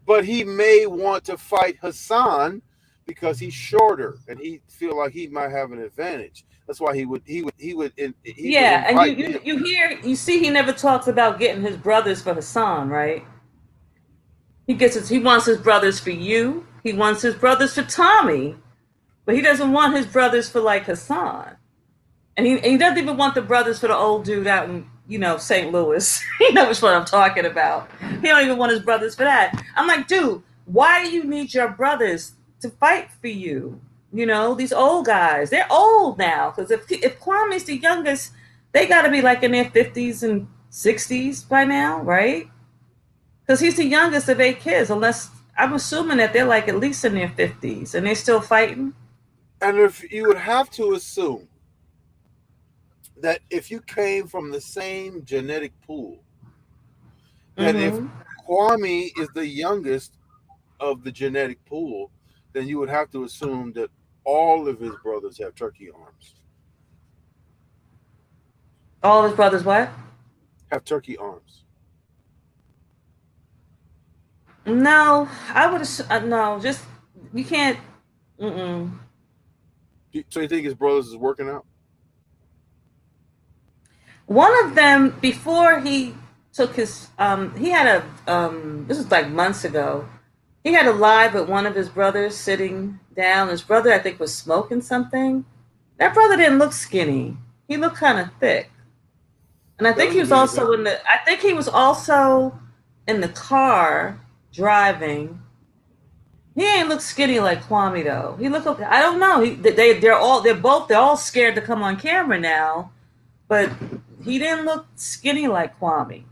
But he may want to fight Hassan because he's shorter and he feel like he might have an advantage. That's why he would. Yeah, and you see, he never talks about getting his brothers for Hassan, right? He wants his brothers for you. He wants his brothers for Tommy, but he doesn't want his brothers for like Hassan, and he doesn't even want the brothers for the old dude out in St. Louis. He knows what I'm talking about. He don't even want his brothers for that. I'm like, dude, why do you need your brothers to fight for you? These old guys, they're old now. Because if Kwame's the youngest, they got to be like in their 50s and 60s by now, right? Because he's the youngest of 8 kids, unless I'm assuming that they're like at least in their 50s and they're still fighting. And if you would have to assume that if you came from the same genetic pool, that if Kwame is the youngest of the genetic pool, then you would have to assume that all of his brothers have turkey arms. All his brothers what? Have turkey arms. No, I would no, just you can't. So you think his brothers is working out? One of them, before he took his, he had this was like months ago. He had a live with one of his brothers sitting down. His brother, I think, was smoking something. That brother didn't look skinny. He looked kind of thick. And I think he was also in the. I think he was also in the car driving. He ain't look skinny like Kwame though. He looked. I don't know. They're all scared to come on camera now, but he didn't look skinny like Kwame.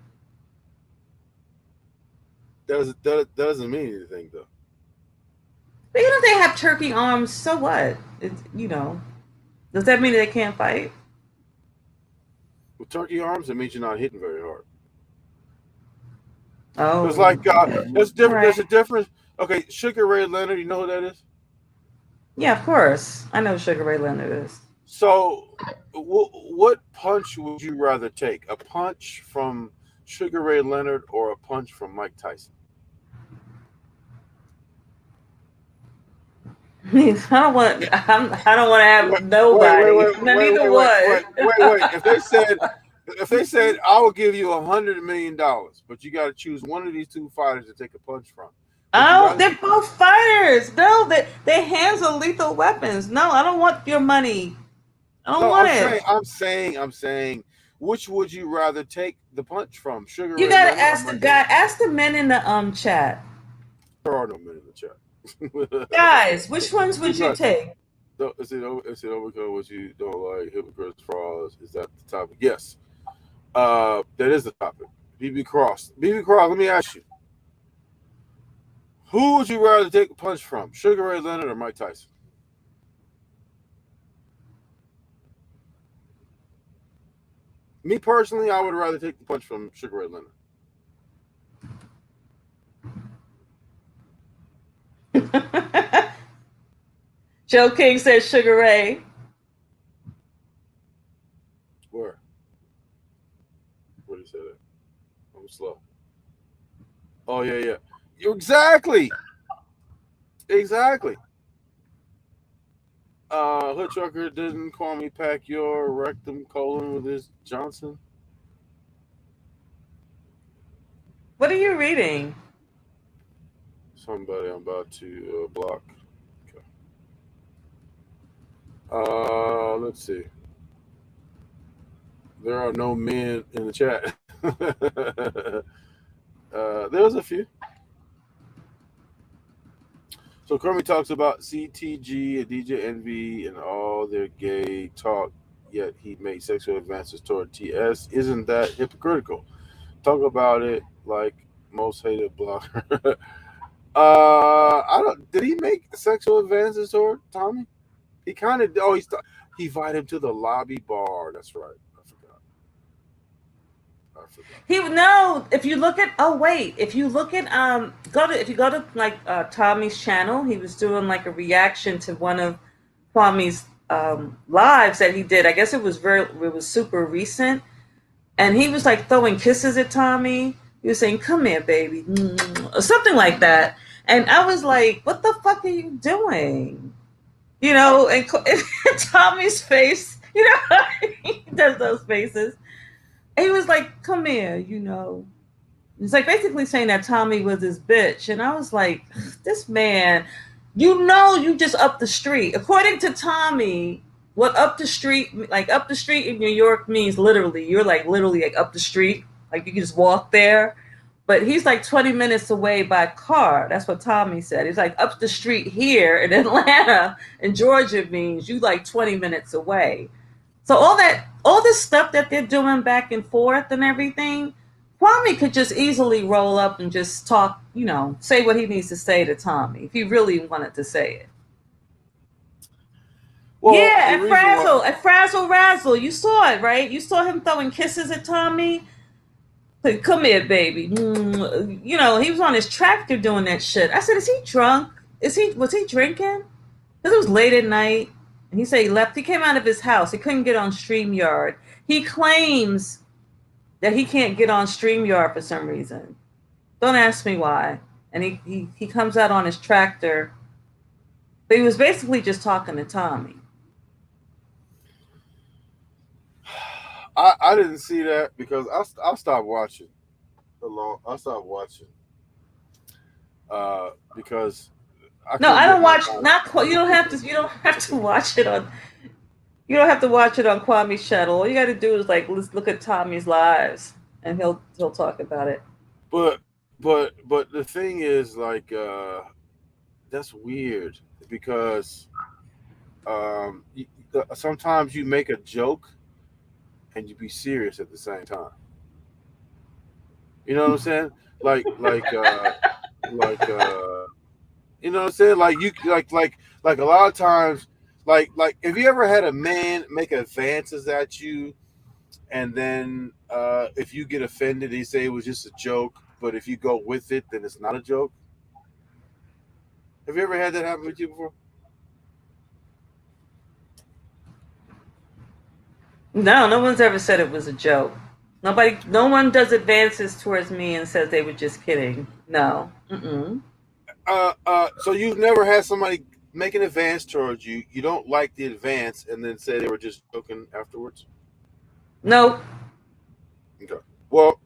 That doesn't mean anything though. But even if they have turkey arms, so what? Does that mean they can't fight? With turkey arms, it means you're not hitting very hard. Oh, It's like there's different. Right. There's a difference. Okay, Sugar Ray Leonard. You know who that is? Yeah, of course. I know who Sugar Ray Leonard is. So, what punch would you rather take? A punch from Sugar Ray Leonard or a punch from Mike Tyson? I don't want. I don't want to have nobody. Neither one. Wait. If they said I will give you $100 million, but you got to choose one of these two fighters to take a punch from. Oh, they're both fighters. No, their hands are lethal weapons. No, I don't want your money. I don't want it. I'm saying, which would you rather take the punch from? Sugar You Ray gotta Leonard ask or the Mike guy. Tyson? Ask the men in the chat. There are no men in the chat. Guys, which ones would you take? Is it overkill? What you don't like? Hypocrites, frauds? Is that the topic? Yes. That is the topic. BB Cross. Let me ask you. Who would you rather take a punch from? Sugar Ray Leonard or Mike Tyson? Me personally, I would rather take the punch from Sugar Ray Leonard. Joe King says Sugar Ray. Where? What did he say that? I'm slow. Oh, yeah. Exactly. HoodTrucker didn't call me pack your rectum colon with his Johnson. What are you reading? Somebody I'm about to block. Okay. Let's see. There are no men in the chat. There's a few. So Kermit talks about CTG and DJ Envy and all their gay talk, yet he made sexual advances toward TS. Isn't that hypocritical? Talk about it like most hated blogger. I don't. Did he make sexual advances toward Tommy? He kind of. Oh, he invited him to the lobby bar. That's right. I forgot. If you look at if you go to like Tommy's channel, he was doing like a reaction to one of Kwame's lives that he did. I guess it was super recent, and he was like throwing kisses at Tommy. He was saying, "Come here, baby," or something like that. And I was like, "What the fuck are you doing?" And Tommy's face, he does those faces. And he was like, "Come here," It's like basically saying that Tommy was his bitch. And I was like, this man, you just up the street. According to Tommy, what up the street in New York means literally, you're like literally like up the street. Like you can just walk there. But he's like 20 minutes away by car. That's what Tommy said. He's like up the street here in Atlanta and Georgia means you like 20 minutes away. So all this stuff that they're doing back and forth and everything, Kwame could just easily roll up and just talk, say what he needs to say to Tommy if he really wanted to say it. Well, yeah, at Frazzle Razzle, you saw it, right? You saw him throwing kisses at Tommy. Like, come here, baby. He was on his tractor doing that shit. I said, is he drunk? Was he drinking? Because it was late at night. And he said he left. He came out of his house. He couldn't get on StreamYard. He claims that he can't get on StreamYard for some reason. Don't ask me why. And he comes out on his tractor. But he was basically just talking to Tommy. I didn't see that because I stopped watching. I stopped watching because No, I couldn't get don't my watch. mind. You don't have to. You don't have to watch it on. You don't have to watch it on Kwame's channel. All you got to do is like let's look at Tommy's lives, and he'll talk about it. But but the thing is, like, that's weird because sometimes you make a joke and you be serious at the same time. You know what I'm saying? Like you know what I'm saying? Like you like a lot of times, like have you ever had a man make advances at you, and then if you get offended, they say it was just a joke, but if you go with it, then it's not a joke. Have you ever had that happen with you before? No, no one's ever said it was a joke. Nobody, no one does advances towards me and says they were just kidding. No. Mm-mm. So you've never had somebody make an advance towards you, you don't like the advance, and then say they were just joking afterwards? Nope. Okay. Well,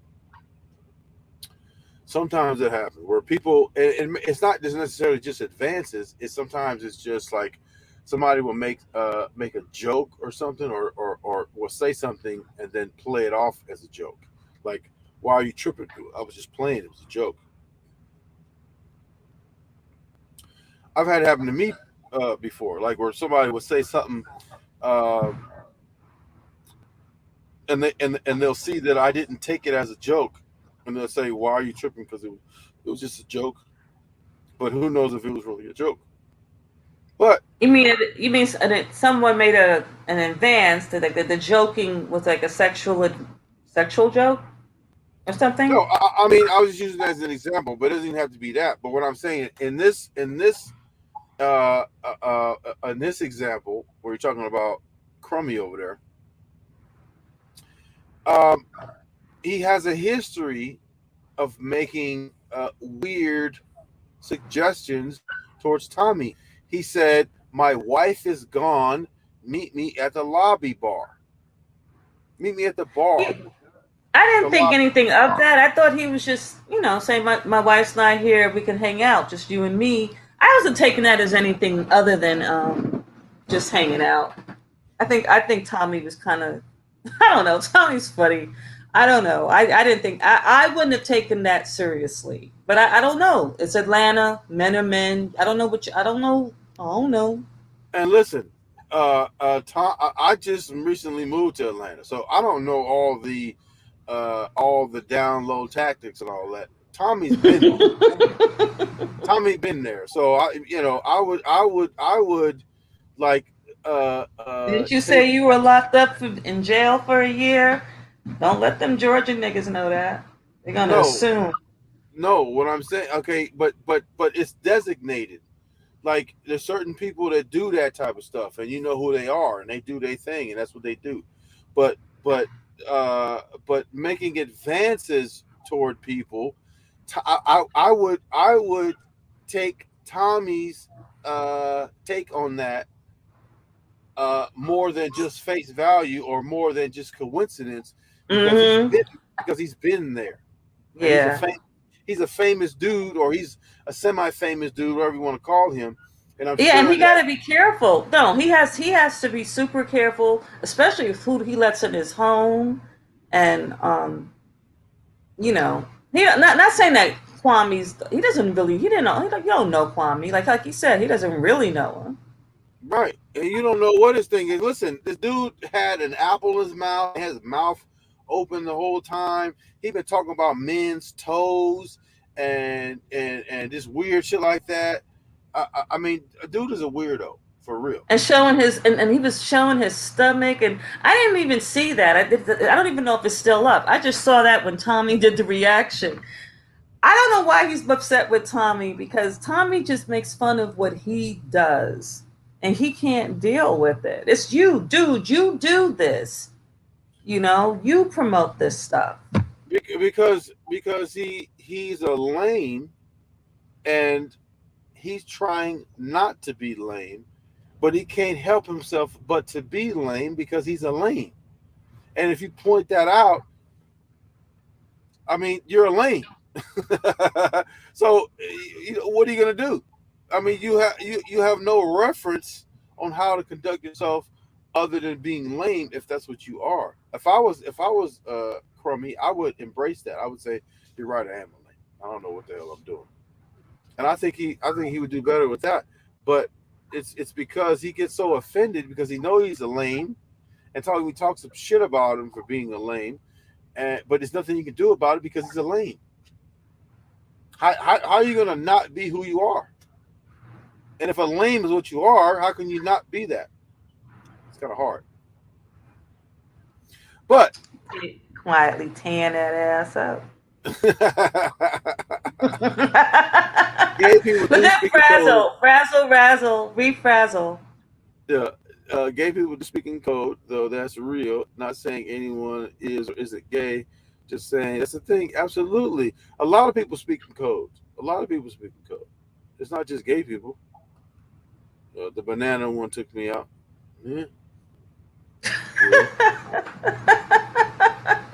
sometimes it happens where people, and it's not just necessarily just advances. It's sometimes it's just like somebody will make a joke or something, or will say something and then play it off as a joke. Like, why are you tripping? I was just playing. It was a joke. I've had it happen to me before, like where somebody would say something, uh, and they'll see that I didn't take it as a joke, and they'll say, "Why are you tripping?" Because it was just a joke. But who knows if it was really a joke? But You mean someone made an advance that the joking was like a sexual joke or something? no, I mean I was just using that as an example, but it doesn't even have to be that. But what I'm saying uh, in this example where you're talking about Crummy over there, um, he has a history of making weird suggestions towards Tommy. He said, "My wife is gone. Meet me at the lobby bar. Meet me at the bar." He, I The didn't think lobby. anything of that. I thought he was just, saying my wife's not here. We can hang out, just you and me. I wasn't taking that as anything other than just hanging out. I think Tommy was kind of, I don't know. Tommy's funny. I don't know. I didn't think I wouldn't have taken that seriously. But I don't know. It's Atlanta. Men are men. I don't know I don't know. I don't know. And listen, Tom, I just recently moved to Atlanta, so I don't know all the down low tactics and all that. Tommy's been there. Tommy been there, so I would like Didn't you take say you were locked up in jail for a year? Don't let them Georgia niggas know that. They're gonna no, assume. no. What I'm saying, okay, but it's designated. Like there's certain people that do that type of stuff, and you know who they are, and they do their thing, and that's what they do. But but but making advances toward people, I would take Tommy's take on that more than just face value or more than just coincidence, because Mm-hmm. he's been there, and Yeah. he's a famous dude, or he's a semi-famous dude, whatever you want to call him. And I'm Yeah, and sure he that got to be careful. No, he has to be super careful, especially with who he lets in his home, and you know, he not saying that he doesn't really he didn't know you don't know Kwame like he said he doesn't really know him. right, and you don't know what his thing is. Listen, this dude had an apple in his mouth, had his mouth open the whole time. He been talking about men's toes and this weird shit like that. I mean, a dude is a weirdo for real. And showing and he was showing his stomach, and I didn't even see that. I don't even know if it's still up. I just saw that when Tommy did the reaction. I don't know why he's upset with Tommy, because Tommy just makes fun of what he does and he can't deal with it. It's you, dude, you do this. You promote this stuff. Because he's a lame, and he's trying not to be lame, but he can't help himself but to be lame because he's a lame. And if you point that out, I mean, you're a lame. So, what are you gonna do? I mean, you have no reference on how to conduct yourself other than being lame. If that's what you are. If I was crummy, I would embrace that. I would say, "You're right. I am a lame. I don't know what the hell I'm doing." And I think he would do better with that. But it's because he gets so offended because he knows he's a lame, and we talk some shit about him for being a lame, but there's nothing you can do about it because he's a lame. How are you gonna not be who you are? And if a lame is what you are, how can you not be that? It's kind of hard. But Quietly tearing that ass up. gay people Look do at speak in code. frazzle, razzle, refrazzle. Yeah, gay people do speak in code, though that's real. Not saying anyone is or isn't gay. Just saying that's the thing. Absolutely, a lot of people speak in code. A lot of people speak in code. It's not just gay people. The banana one took me out. Yeah.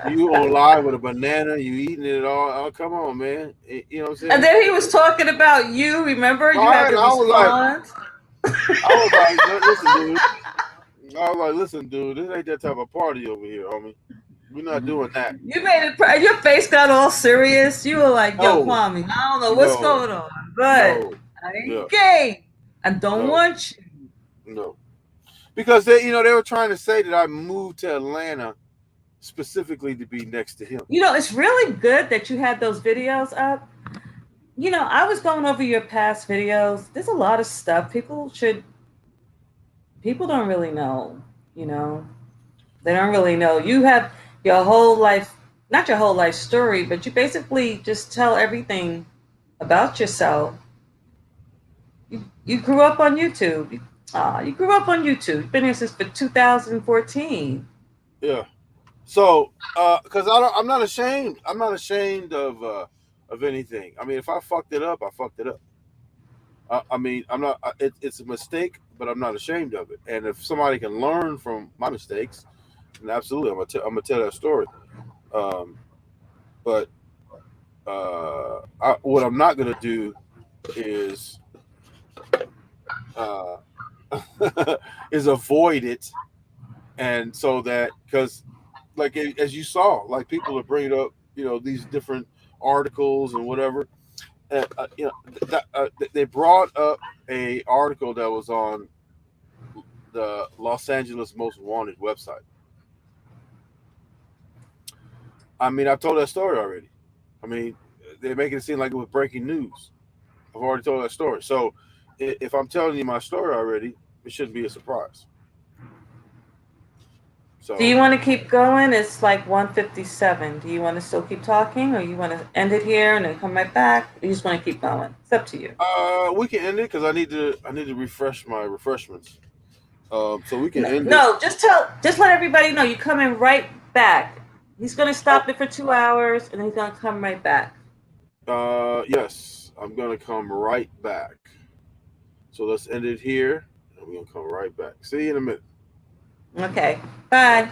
You on live with a banana, you eating it all. Oh, come on, man. You know what I'm saying? And then he was talking about you. Remember, you had to respond. I was like, listen, dude. I was like, listen, dude. This ain't that type of party over here, homie. We're not doing that. You made it. Your face got all serious. You were like, "Yo, No. Kwame, I don't know what's going on, but I ain't gay. I don't want you." No, because they were trying to say that I moved to Atlanta specifically to be next to him. It's really good that you had those videos up. I was going over your past videos. There's a lot of stuff people don't really know. They don't really know. You have your whole life, not your whole life story, but you basically just tell everything about yourself. You grew up on YouTube. You grew up on YouTube. You've been here since 2014. Yeah. So, because I'm not ashamed. I'm not ashamed of anything. I mean, if I fucked it up, I fucked it up. I mean, I'm not. It's a mistake, but I'm not ashamed of it. And if somebody can learn from my mistakes, then absolutely, I'm gonna tell that story. But what I'm not gonna do is is avoid it, and so that because like as you saw, like people are bringing up these different articles and whatever. They brought up a article that was on the Los Angeles Most Wanted website. I mean, I've told that story already. I mean, they're making it seem like it was breaking news. I've already told that story. So if I'm telling you my story already, it shouldn't be a surprise. So do you want to keep going? It's like 1:57. Do you want to still keep talking, or you want to end it here and then come right back? Or you just want to keep going? It's up to you. We can end it because I need to refresh my refreshments. So we can end it. No, just let everybody know you're coming right back. He's going to stop it for 2 hours, and then he's going to come right back. Yes, I'm going to come right back. So let's end it here, and we're going to come right back. See you in a minute. Okay. Bye.